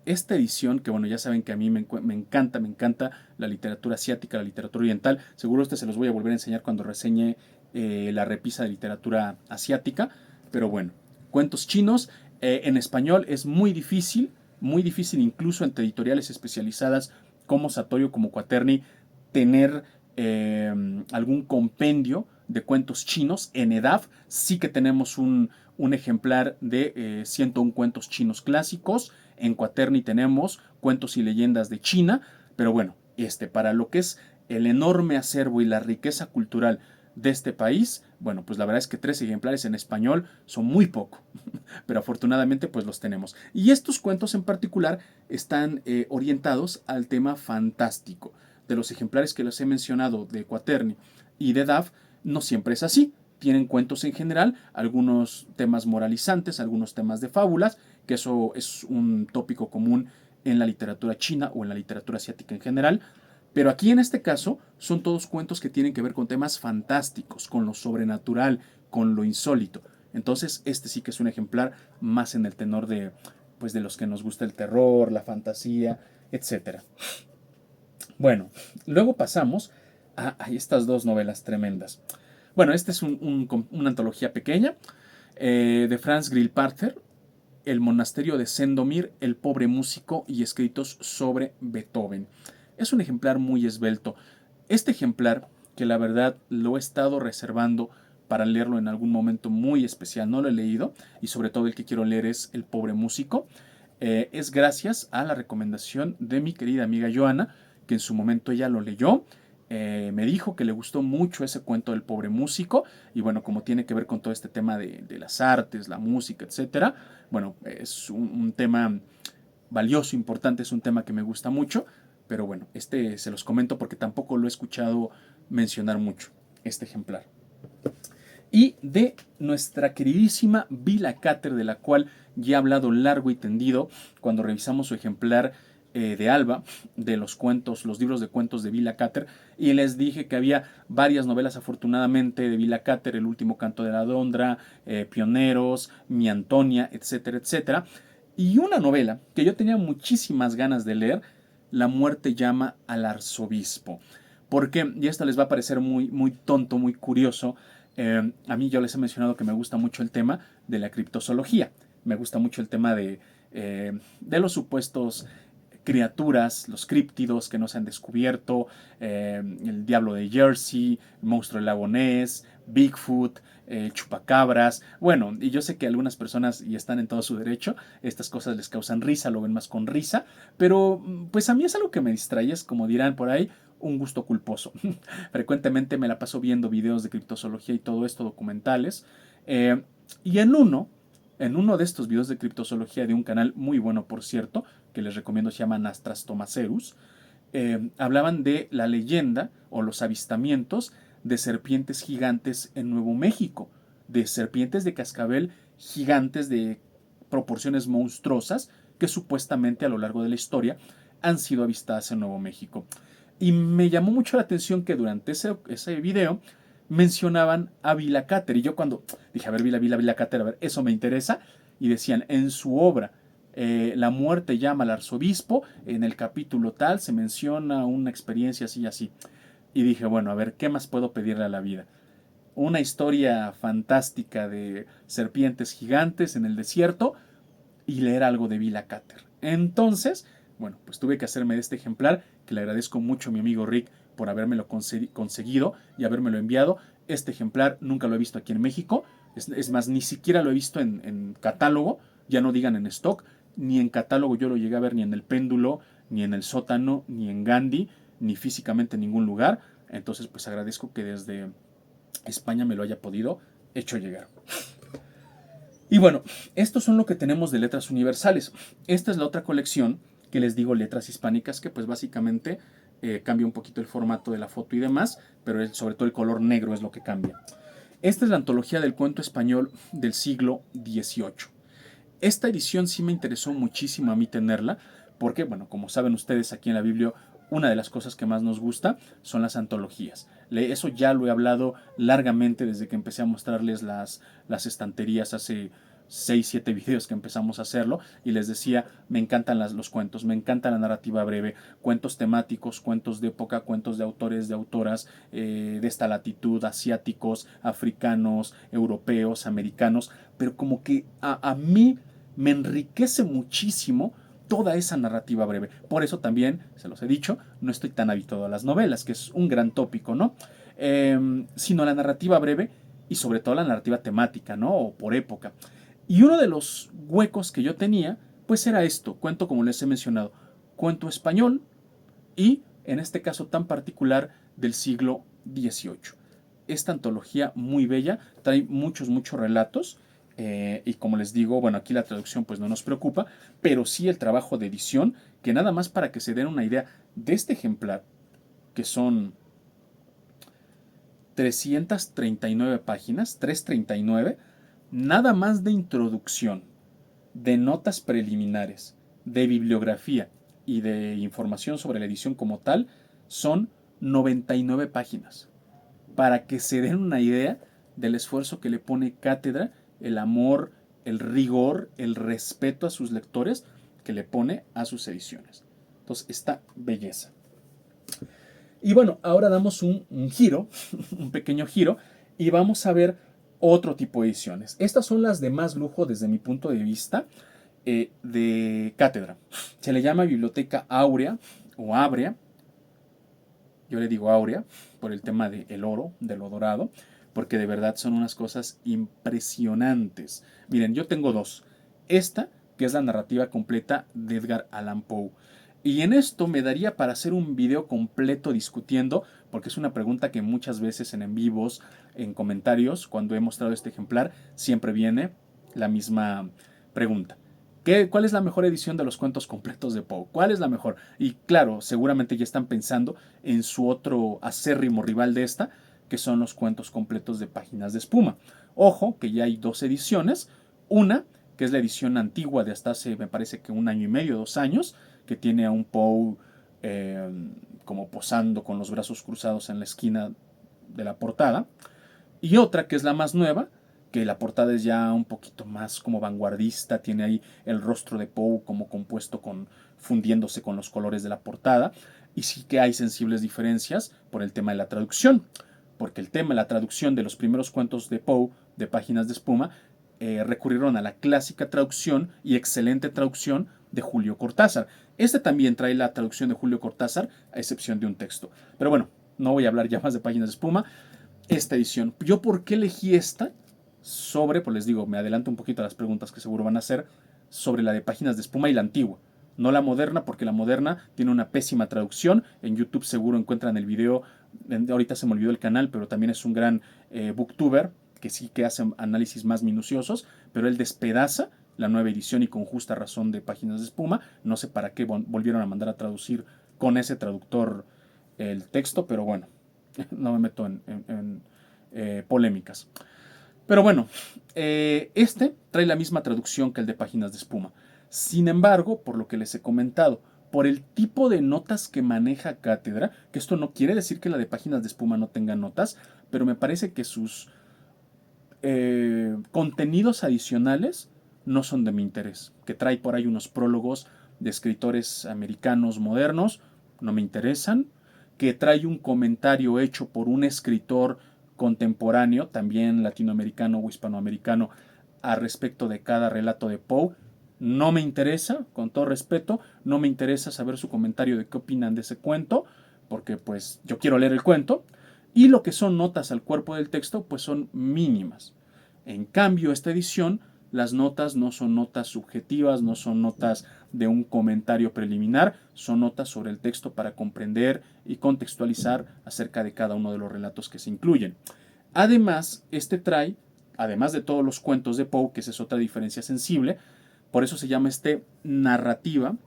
Esta edición, que bueno, ya saben que a mí me encanta la literatura asiática, la literatura oriental. Seguro se los voy a volver a enseñar cuando reseñe la repisa de literatura asiática. Pero bueno, cuentos chinos en español es muy difícil incluso entre editoriales especializadas como Satoyo, como Quaterni, tener algún compendio de cuentos chinos. En EDAF sí que tenemos un ejemplar de 101 cuentos chinos clásicos. En Cuaterni tenemos cuentos y leyendas de China. Pero bueno, para lo que es el enorme acervo y la riqueza cultural de este país, bueno, pues la verdad es que 3 ejemplares en español son muy poco, pero afortunadamente pues los tenemos. Y estos cuentos en particular están orientados al tema fantástico. De los ejemplares que les he mencionado de Cuaterni y de DAF, no siempre es así. Tienen cuentos en general, algunos temas moralizantes, algunos temas de fábulas, que eso es un tópico común en la literatura china o en la literatura asiática en general. Pero aquí en este caso son todos cuentos que tienen que ver con temas fantásticos, con lo sobrenatural, con lo insólito. Entonces este sí que es un ejemplar más en el tenor de, pues, de los que nos gusta el terror, la fantasía, etc. Bueno, luego pasamos a estas 2 novelas tremendas. Bueno, esta es una antología pequeña de Franz Grillparzer, El monasterio de Sendomir, El pobre músico y escritos sobre Beethoven. Es un ejemplar muy esbelto. Este ejemplar, que la verdad lo he estado reservando para leerlo en algún momento muy especial, no lo he leído, y sobre todo el que quiero leer es El pobre músico, es gracias a la recomendación de mi querida amiga Joana, que en su momento ella lo leyó. Me dijo que le gustó mucho ese cuento del pobre músico, y bueno, como tiene que ver con todo este tema de las artes, la música, etcétera, bueno, es un tema valioso, importante, es un tema que me gusta mucho, pero bueno, se los comento porque tampoco lo he escuchado mencionar mucho, este ejemplar. Y de nuestra queridísima Vila Cáter, de la cual ya he hablado largo y tendido cuando revisamos su ejemplar de Alba, de los cuentos, los libros de cuentos de Vila Cáter, y les dije que había varias novelas afortunadamente de Vila Cáter, El último canto de la Alondra, Pioneros, Mi Antonia, etcétera, etcétera. Y una novela que yo tenía muchísimas ganas de leer, La muerte llama al arzobispo. Porque, y esto les va a parecer muy, muy tonto, muy curioso, a mí yo les he mencionado que me gusta mucho el tema de la criptozoología. Me gusta mucho el tema de los supuestos criaturas, los críptidos que no se han descubierto, el diablo de Jersey, el monstruo del lago Ness, Bigfoot, chupacabras. Bueno, y yo sé que algunas personas, y están en todo su derecho, estas cosas les causan risa, lo ven más con risa, pero pues a mí es algo que me distrae, es como dirán por ahí, un gusto culposo. Frecuentemente me la paso viendo videos de criptozoología y todo esto, documentales. Eh, y en uno de estos videos de criptozoología de un canal muy bueno, por cierto, que les recomiendo, se llama Nastras Tomacerus, hablaban de la leyenda o los avistamientos de serpientes gigantes en Nuevo México, de serpientes de cascabel gigantes de proporciones monstruosas que supuestamente a lo largo de la historia han sido avistadas en Nuevo México. Y me llamó mucho la atención que durante ese video mencionaban a Vila Cáter. Y yo cuando dije, a ver, Vila Cáter, a ver, eso me interesa. Y decían, en su obra, La muerte llama al arzobispo, en el capítulo tal se menciona una experiencia así y así. Y dije, bueno, a ver, ¿qué más puedo pedirle a la vida? Una historia fantástica de serpientes gigantes en el desierto y leer algo de Vila Cáter. Entonces, bueno, pues tuve que hacerme de este ejemplar, que le agradezco mucho a mi amigo Rick por habérmelo conseguido y habérmelo enviado. Este ejemplar nunca lo he visto aquí en México, es más, ni siquiera lo he visto en catálogo, ya no digan en stock, ni en catálogo yo lo llegué a ver ni en el péndulo, ni en el sótano, ni en Gandhi, ni físicamente en ningún lugar. Entonces, pues agradezco que desde España me lo haya podido hecho llegar. Y bueno, estos son lo que tenemos de letras universales. Esta es la otra colección que les digo, letras hispánicas, que pues básicamente cambia un poquito el formato de la foto y demás, pero sobre todo el color negro es lo que cambia. Esta es la antología del cuento español del siglo XVIII. Esta edición sí me interesó muchísimo a mí tenerla, porque, bueno, como saben ustedes, aquí en la Biblia, una de las cosas que más nos gusta son las antologías. Eso ya lo he hablado largamente desde que empecé a mostrarles las estanterías hace 6, 7 videos que empezamos a hacerlo, y les decía, me encantan los cuentos, me encanta la narrativa breve, cuentos temáticos, cuentos de época, cuentos de autores, de autoras de esta latitud, asiáticos, africanos, europeos, americanos, pero como que a mí me enriquece muchísimo toda esa narrativa breve. Por eso también, se los he dicho, no estoy tan habituado a las novelas, que es un gran tópico, ¿no? Sino la narrativa breve y sobre todo la narrativa temática, ¿no? O por época. Y uno de los huecos que yo tenía, pues era esto, cuento como les he mencionado, cuento español y, en este caso tan particular, del siglo XVIII. Esta antología muy bella, trae muchos relatos, y como les digo, bueno, aquí la traducción pues no nos preocupa, pero sí el trabajo de edición, que nada más para que se den una idea de este ejemplar, que son 339 páginas, 339, nada más de introducción, de notas preliminares, de bibliografía y de información sobre la edición como tal, son 99 páginas. Para que se den una idea del esfuerzo que le pone Cátedra, el amor, el rigor, el respeto a sus lectores que le pone a sus ediciones. Entonces, esta belleza. Y bueno, ahora damos un giro, un pequeño giro, y vamos a ver otro tipo de ediciones. Estas son las de más lujo desde mi punto de vista, de Cátedra. Se le llama Biblioteca Áurea o Ábrea. Yo le digo áurea por el tema del oro, de lo dorado, porque de verdad son unas cosas impresionantes. Miren, yo tengo dos. Esta, que es la narrativa completa de Edgar Allan Poe. Y en esto me daría para hacer un video completo discutiendo, porque es una pregunta que muchas veces en vivos, en comentarios, cuando he mostrado este ejemplar, siempre viene la misma pregunta. ¿Cuál es la mejor edición de los cuentos completos de Poe? ¿Cuál es la mejor? Y claro, seguramente ya están pensando en su otro acérrimo rival de esta, que son los cuentos completos de Páginas de Espuma. Ojo, que ya hay dos ediciones. Una, que es la edición antigua de hasta hace, me parece que 1 año y medio, 2 años, que tiene a un Poe como posando con los brazos cruzados en la esquina de la portada. Y otra, que es la más nueva, que la portada es ya un poquito más como vanguardista, tiene ahí el rostro de Poe como compuesto fundiéndose con los colores de la portada, y sí que hay sensibles diferencias por el tema de la traducción, porque el tema de la traducción de los primeros cuentos de Poe, de Páginas de Espuma, recurrieron a la clásica traducción y excelente traducción de Julio Cortázar. Este también trae la traducción de Julio Cortázar, a excepción de un texto. Pero bueno, no voy a hablar ya más de Páginas de Espuma. Esta edición, ¿yo por qué elegí esta? Pues les digo, me adelanto un poquito a las preguntas que seguro van a hacer, sobre la de Páginas de Espuma y la antigua. No la moderna, porque la moderna tiene una pésima traducción. En YouTube seguro encuentran el video. Ahorita se me olvidó el canal, pero también es un gran booktuber que sí que hace análisis más minuciosos, pero él despedaza la nueva edición y con justa razón de Páginas de Espuma. No sé para qué volvieron a mandar a traducir con ese traductor el texto, pero bueno, no me meto en polémicas. Pero bueno, este trae la misma traducción que el de Páginas de Espuma. Sin embargo, por lo que les he comentado, por el tipo de notas que maneja Cátedra, que esto no quiere decir que la de Páginas de Espuma no tenga notas, pero me parece que sus contenidos adicionales no son de mi interés. Que trae por ahí unos prólogos de escritores americanos modernos, no me interesan. Que trae un comentario hecho por un escritor contemporáneo, también latinoamericano o hispanoamericano, a respecto de cada relato de Poe, no me interesa, con todo respeto, no me interesa saber su comentario de qué opinan de ese cuento, porque pues yo quiero leer el cuento, y lo que son notas al cuerpo del texto pues son mínimas. En cambio, esta edición, las notas no son notas subjetivas, no son notas de un comentario preliminar, son notas sobre el texto para comprender y contextualizar acerca de cada uno de los relatos que se incluyen. Además, este trae, además de todos los cuentos de Poe, que esa es otra diferencia sensible, por eso se llama narrativa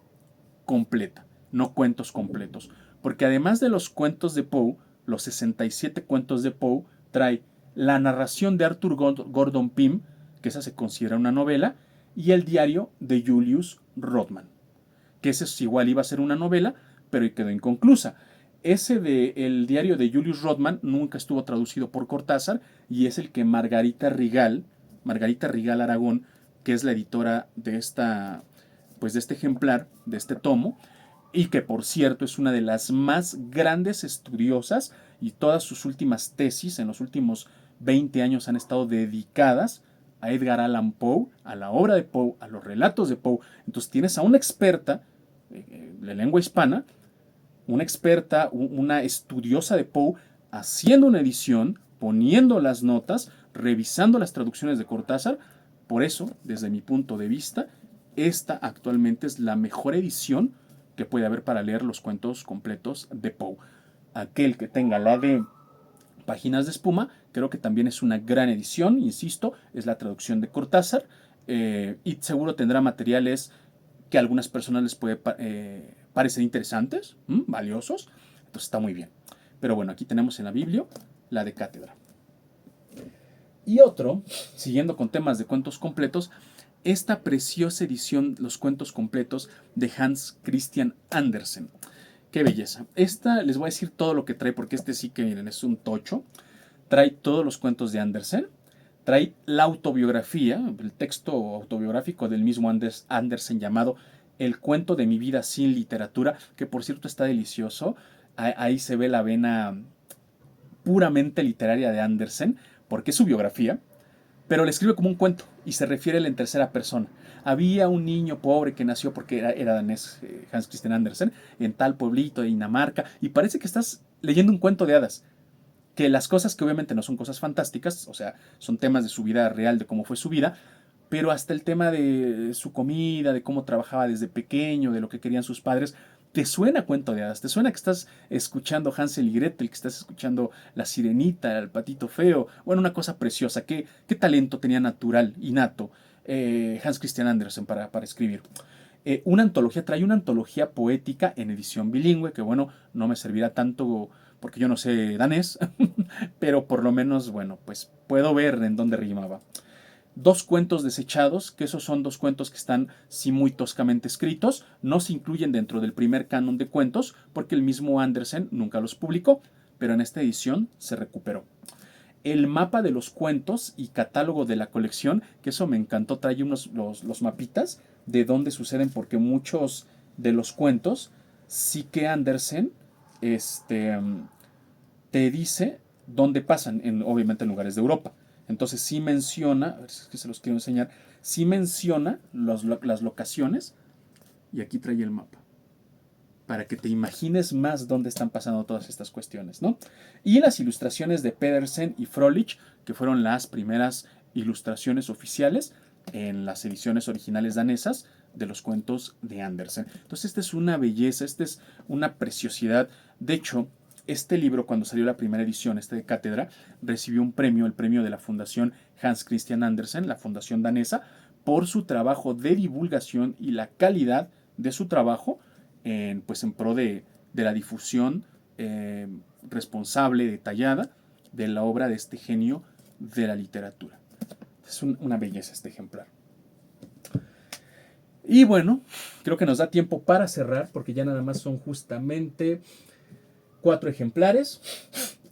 completa, no cuentos completos. Porque además de los cuentos de Poe, los 67 cuentos de Poe, trae la narración de Arthur Gordon Pym, que esa se considera una novela, y el diario de Julius Rodman, que ese es igual iba a ser una novela, pero quedó inconclusa. Ese de el diario de Julius Rodman nunca estuvo traducido por Cortázar y es el que Margarita Rigal Aragón, que es la editora de de este ejemplar, de este tomo, y que por cierto es una de las más grandes estudiosas y todas sus últimas tesis en los últimos 20 años han estado dedicadas a Edgar Allan Poe, a la obra de Poe, a los relatos de Poe. Entonces tienes a una experta de lengua hispana, una experta, una estudiosa de Poe, haciendo una edición, poniendo las notas, revisando las traducciones de Cortázar. Por eso, desde mi punto de vista, esta actualmente es la mejor edición que puede haber para leer los cuentos completos de Poe. Aquel que tenga la de Páginas de Espuma, creo que también es una gran edición, insisto, es la traducción de Cortázar, y seguro tendrá materiales que a algunas personas les puede parecer interesantes, valiosos, entonces está muy bien. Pero bueno, aquí tenemos en la Biblia la de Cátedra. Y otro, siguiendo con temas de cuentos completos, esta preciosa edición, los cuentos completos de Hans Christian Andersen. Qué belleza. Esta les voy a decir todo lo que trae, porque este sí que miren, es un tocho. Trae todos los cuentos de Andersen. Trae la autobiografía, el texto autobiográfico del mismo Andersen llamado El cuento de mi vida sin literatura, que por cierto está delicioso. Ahí se ve la vena puramente literaria de Andersen, porque es su biografía, pero le escribe como un cuento y se refiere a él en tercera persona. Había un niño pobre que nació porque era danés, Hans Christian Andersen, en tal pueblito de Dinamarca, y parece que estás leyendo un cuento de hadas. Que las cosas que obviamente no son cosas fantásticas, o sea, son temas de su vida real, de cómo fue su vida, pero hasta el tema de su comida, de cómo trabajaba desde pequeño, de lo que querían sus padres, te suena cuento de hadas, te suena que estás escuchando Hansel y Gretel, que estás escuchando La Sirenita, El Patito Feo, bueno, una cosa preciosa, qué talento tenía natural, innato, Hans Christian Andersen para escribir. Una antología, trae una antología poética en edición bilingüe, que bueno, no me servirá tanto porque yo no sé danés, pero por lo menos, bueno, pues puedo ver en dónde rimaba. Dos cuentos desechados, que esos son dos cuentos que están sí muy toscamente escritos, no se incluyen dentro del primer canon de cuentos porque el mismo Andersen nunca los publicó, pero en esta edición se recuperó. El mapa de los cuentos y catálogo de la colección, que eso me encantó, trae los mapitas de dónde suceden, porque muchos de los cuentos sí que Andersen te dice dónde pasan, obviamente en lugares de Europa. Entonces sí menciona, a ver si es que se los quiero enseñar, sí menciona las locaciones, y aquí trae el mapa para que te imagines más dónde están pasando todas estas cuestiones, ¿no? Y las ilustraciones de Pedersen y Froelich, que fueron las primeras ilustraciones oficiales en las ediciones originales danesas de los cuentos de Andersen. Entonces esta es una belleza, esta es una preciosidad. De hecho, este libro, cuando salió la primera edición, este de Cátedra, recibió un premio, el premio de la Fundación Hans Christian Andersen, la fundación danesa, por su trabajo de divulgación y la calidad de su trabajo pues en pro de la difusión responsable, detallada, de la obra de este genio de la literatura. Es una belleza este ejemplar. Y bueno, creo que nos da tiempo para cerrar, porque ya nada más son justamente 4 ejemplares.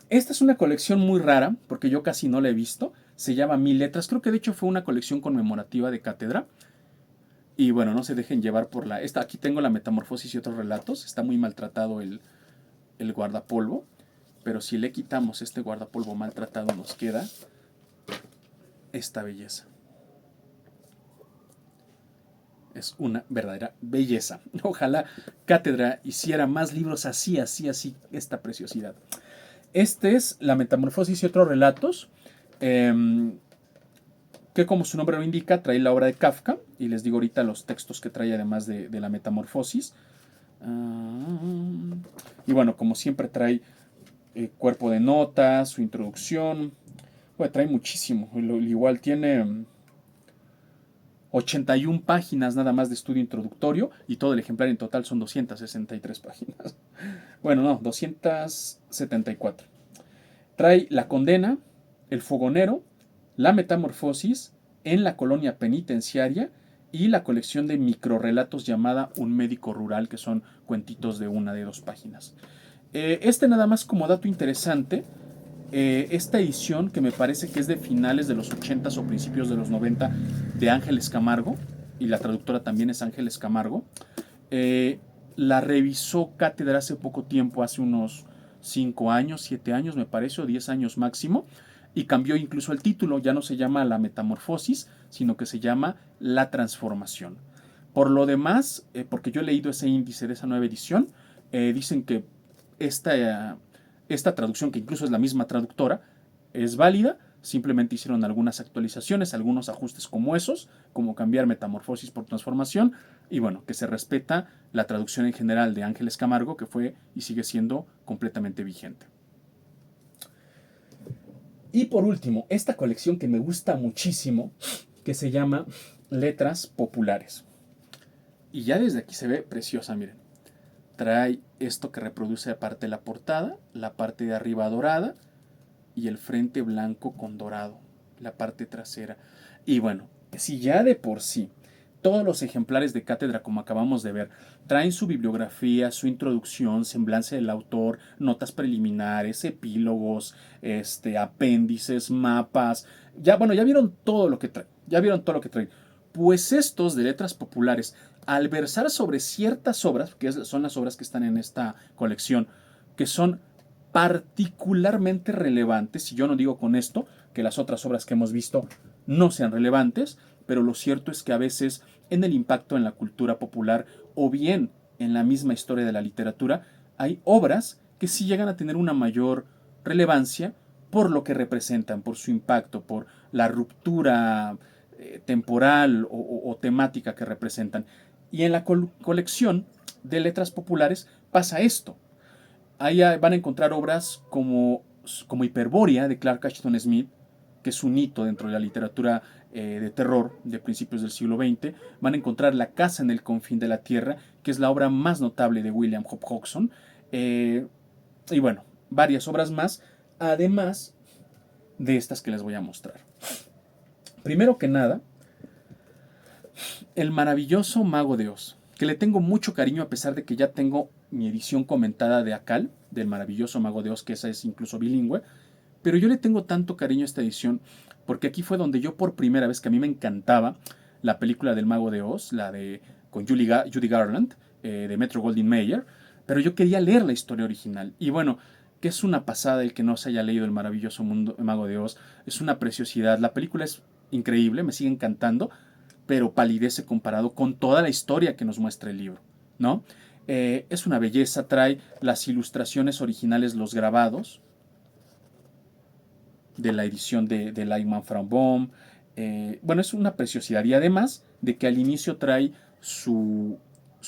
Esta es una colección muy rara, porque yo casi no la he visto. Se llama Mil Letras. Creo que de hecho fue una colección conmemorativa de Cátedra. Y bueno, no se dejen llevar por la... aquí tengo la Metamorfosis y otros relatos. Está muy maltratado el guardapolvo. Pero si le quitamos este guardapolvo maltratado, nos queda esta belleza. Es una verdadera belleza. Ojalá Cátedra hiciera más libros así, esta preciosidad. Este es la Metamorfosis y otros relatos. Que como su nombre lo indica, trae la obra de Kafka, y les digo ahorita los textos que trae además de la Metamorfosis. Y bueno, como siempre trae cuerpo de notas, su introducción, bueno, trae muchísimo, igual tiene 81 páginas nada más de estudio introductorio, y todo el ejemplar en total son 263 páginas. Bueno, no, 274. Trae la condena, el fogonero, la metamorfosis en la colonia penitenciaria y la colección de microrelatos llamada Un médico rural, que son cuentitos de 1 de 2 páginas. Nada más como dato interesante, esta edición, que me parece que es de finales de los 80s o principios de los 90, de Ángeles Camargo, y la traductora también es Ángeles Camargo, la revisó Cátedra hace poco tiempo, hace unos 5 años, 7 años me parece, o 10 años máximo, y cambió incluso el título, ya no se llama La Metamorfosis, sino que se llama La Transformación. Por lo demás, porque yo he leído ese índice de esa nueva edición, dicen que esta traducción, que incluso es la misma traductora, es válida, simplemente hicieron algunas actualizaciones, algunos ajustes como esos, como cambiar metamorfosis por transformación, y bueno, que se respeta la traducción en general de Ángeles Camargo, que fue y sigue siendo completamente vigente. Y por último, esta colección que me gusta muchísimo, que se llama Letras Populares. Y ya desde aquí se ve preciosa, miren. Trae esto que reproduce aparte la portada, la parte de arriba dorada y el frente blanco con dorado, la parte trasera. Y bueno, si ya de por sí todos los ejemplares de cátedra, como acabamos de ver, traen su bibliografía, su introducción, semblanza del autor, notas preliminares, epílogos, apéndices, mapas. Ya, bueno, ya vieron todo lo que traen. Ya vieron todo lo que traen. Pues estos de letras populares, al versar sobre ciertas obras, que son las obras que están en esta colección, que son particularmente relevantes, y yo no digo con esto que las otras obras que hemos visto no sean relevantes, pero lo cierto es que a veces en el impacto en la cultura popular o bien en la misma historia de la literatura hay obras que sí llegan a tener una mayor relevancia por lo que representan, por su impacto, por la ruptura temporal o temática que representan. Y en la colección de letras populares pasa esto. Ahí van a encontrar obras como Hiperbórea de Clark Ashton Smith, que es un hito dentro de la literatura de terror de principios del siglo XX. Van a encontrar La Casa en el Confín de la Tierra, que es la obra más notable de William Hope Hodgson. Y bueno, varias obras más, además de estas que les voy a mostrar. Primero que nada, El maravilloso Mago de Oz, que le tengo mucho cariño a pesar de que ya tengo mi edición comentada de Akal, del maravilloso Mago de Oz, que esa es incluso bilingüe, pero yo le tengo tanto cariño a esta edición porque aquí fue donde yo por primera vez, que a mí me encantaba la película del Mago de Oz, la de con Judy Garland, de Metro Goldwyn Mayer, pero yo quería leer la historia original. Y bueno, que es una pasada el que no se haya leído El maravilloso Mago de Oz, es una preciosidad. La película es increíble, me sigue encantando, pero palidece comparado con toda la historia que nos muestra el libro, ¿no? Es una belleza, trae las ilustraciones originales, los grabados de la edición de Lyman Frambaum. Bueno, es una preciosidad. Y además de que al inicio trae su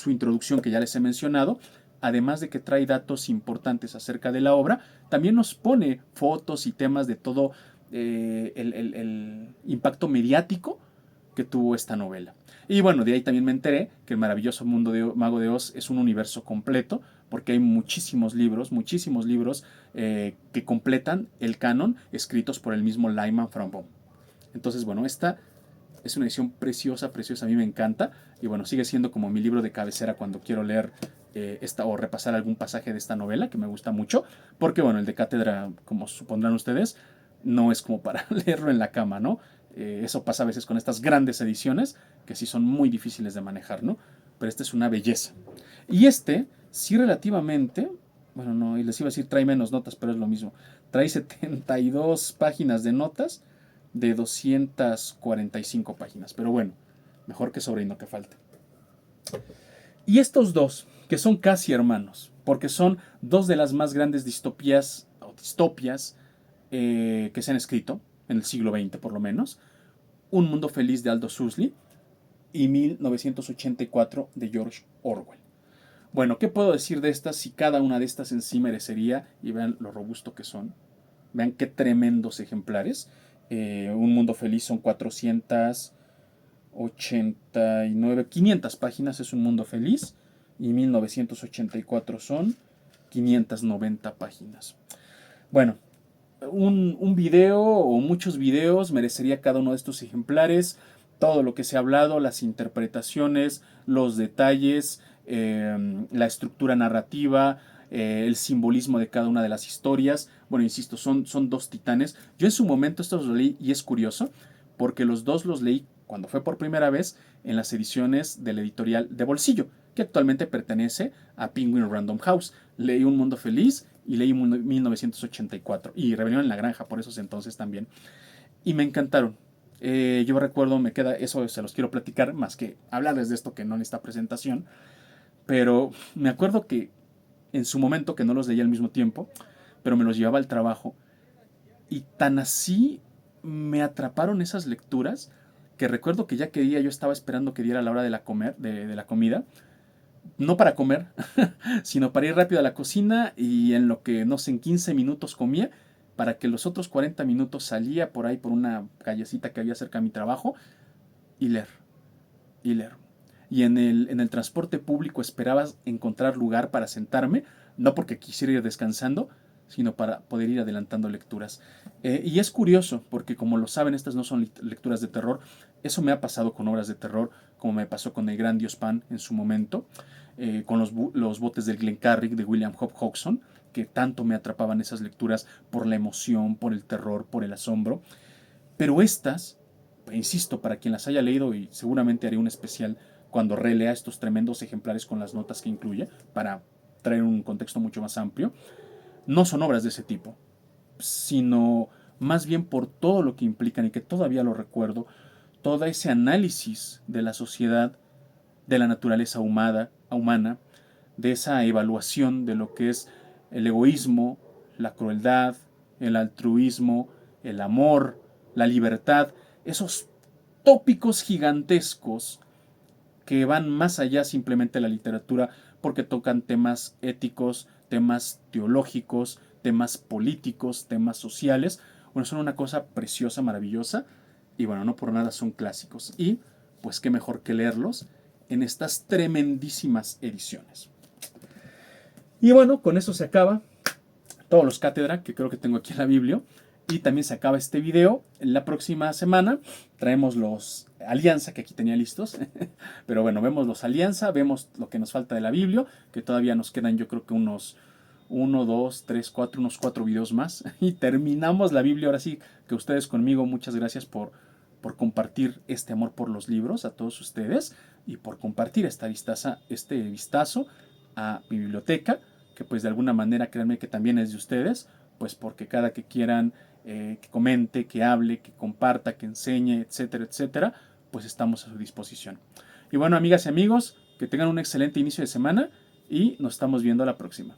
introducción que ya les he mencionado, además de que trae datos importantes acerca de la obra, también nos pone fotos y temas de todo el impacto mediático que tuvo esta novela. Y bueno, de ahí también me enteré que el maravilloso mundo de Mago de Oz es un universo completo, porque hay muchísimos libros que completan el canon escritos por el mismo Lyman Frambaum. Entonces, bueno, esta es una edición preciosa, preciosa, a mí me encanta. Y bueno, sigue siendo como mi libro de cabecera cuando quiero leer esta o repasar algún pasaje de esta novela que me gusta mucho. Porque bueno, el de cátedra, como supondrán ustedes, no es como para leerlo en la cama, ¿no? Eso pasa a veces con estas grandes ediciones que sí son muy difíciles de manejar, ¿no? Pero esta es una belleza. Y sí relativamente, bueno, no, y les iba a decir trae menos notas, pero es lo mismo. Trae 72 páginas de notas de 245 páginas. Pero bueno, mejor que sobre y no que falte. Y estos dos, que son casi hermanos, porque son dos de las más grandes distopias que se han escrito en el siglo XX por lo menos. Un mundo feliz de Aldous Huxley y 1984 de George Orwell. Bueno, ¿qué puedo decir de estas si cada una de estas en sí merecería? Y vean lo robusto que son. Vean qué tremendos ejemplares. Un mundo feliz son 489, 500 páginas es un mundo feliz. Y 1984 son 590 páginas. Bueno, un video o muchos videos merecería cada uno de estos ejemplares. Todo lo que se ha hablado, las interpretaciones, los detalles, la estructura narrativa, el simbolismo de cada una de las historias. Bueno, insisto, son dos titanes. Yo en su momento estos los leí y es curioso porque los dos los leí cuando fue por primera vez en las ediciones del editorial de bolsillo, que actualmente pertenece a Penguin Random House. Leí Un Mundo Feliz y leí 1984 y Rebelión en la Granja por esos entonces también. Y me encantaron. Yo recuerdo, me queda, eso se los quiero platicar, más que hablarles de esto que no en esta presentación, pero me acuerdo que en su momento, que no los leía al mismo tiempo, pero me los llevaba al trabajo, y tan así me atraparon esas lecturas, que recuerdo que ya que día yo estaba esperando que diera la hora de de la comida, no para comer, sino para ir rápido a la cocina y en lo que, no sé, en 15 minutos comía, para que los otros 40 minutos salía por ahí por una callecita que había cerca de mi trabajo y leer, y leer. Y en el transporte público esperaba encontrar lugar para sentarme, no porque quisiera ir descansando, sino para poder ir adelantando lecturas. Y es curioso, porque como lo saben, estas no son lecturas de terror. Eso me ha pasado con obras de terror, como me pasó con El Gran Dios Pan en su momento, con los botes del Glencarrick de William Hope Hodgson, que tanto me atrapaban esas lecturas por la emoción, por el terror, por el asombro. Pero estas, insisto, para quien las haya leído, y seguramente haré un especial cuando relea estos tremendos ejemplares con las notas que incluye, para traer un contexto mucho más amplio, no son obras de ese tipo, sino más bien por todo lo que implican y que todavía lo recuerdo, todo ese análisis de la sociedad, de la naturaleza humana, de esa evaluación de lo que es el egoísmo, la crueldad, el altruismo, el amor, la libertad, esos tópicos gigantescos que van más allá simplemente de la literatura porque tocan temas éticos, temas teológicos, temas políticos, temas sociales. Bueno, son una cosa preciosa, maravillosa y bueno, no por nada son clásicos. Y pues qué mejor que leerlos en estas tremendísimas ediciones. Y bueno, con eso se acaba todos los cátedra que creo que tengo aquí en la Biblia. Y también se acaba este video. La próxima semana traemos los Alianza, que aquí tenía listos. Pero bueno, vemos los Alianza, vemos lo que nos falta de la Biblia, que todavía nos quedan yo creo que unos 1, 2, 3, 4, unos 4 videos más. Y terminamos la Biblia. Ahora sí que ustedes conmigo, muchas gracias por compartir este amor por los libros a todos ustedes y por compartir este vistazo a mi biblioteca, que pues de alguna manera créanme que también es de ustedes, pues porque cada que quieran que comente, que hable, que comparta, que enseñe, etcétera, etcétera, pues estamos a su disposición. Y bueno, amigas y amigos, que tengan un excelente inicio de semana y nos estamos viendo la próxima.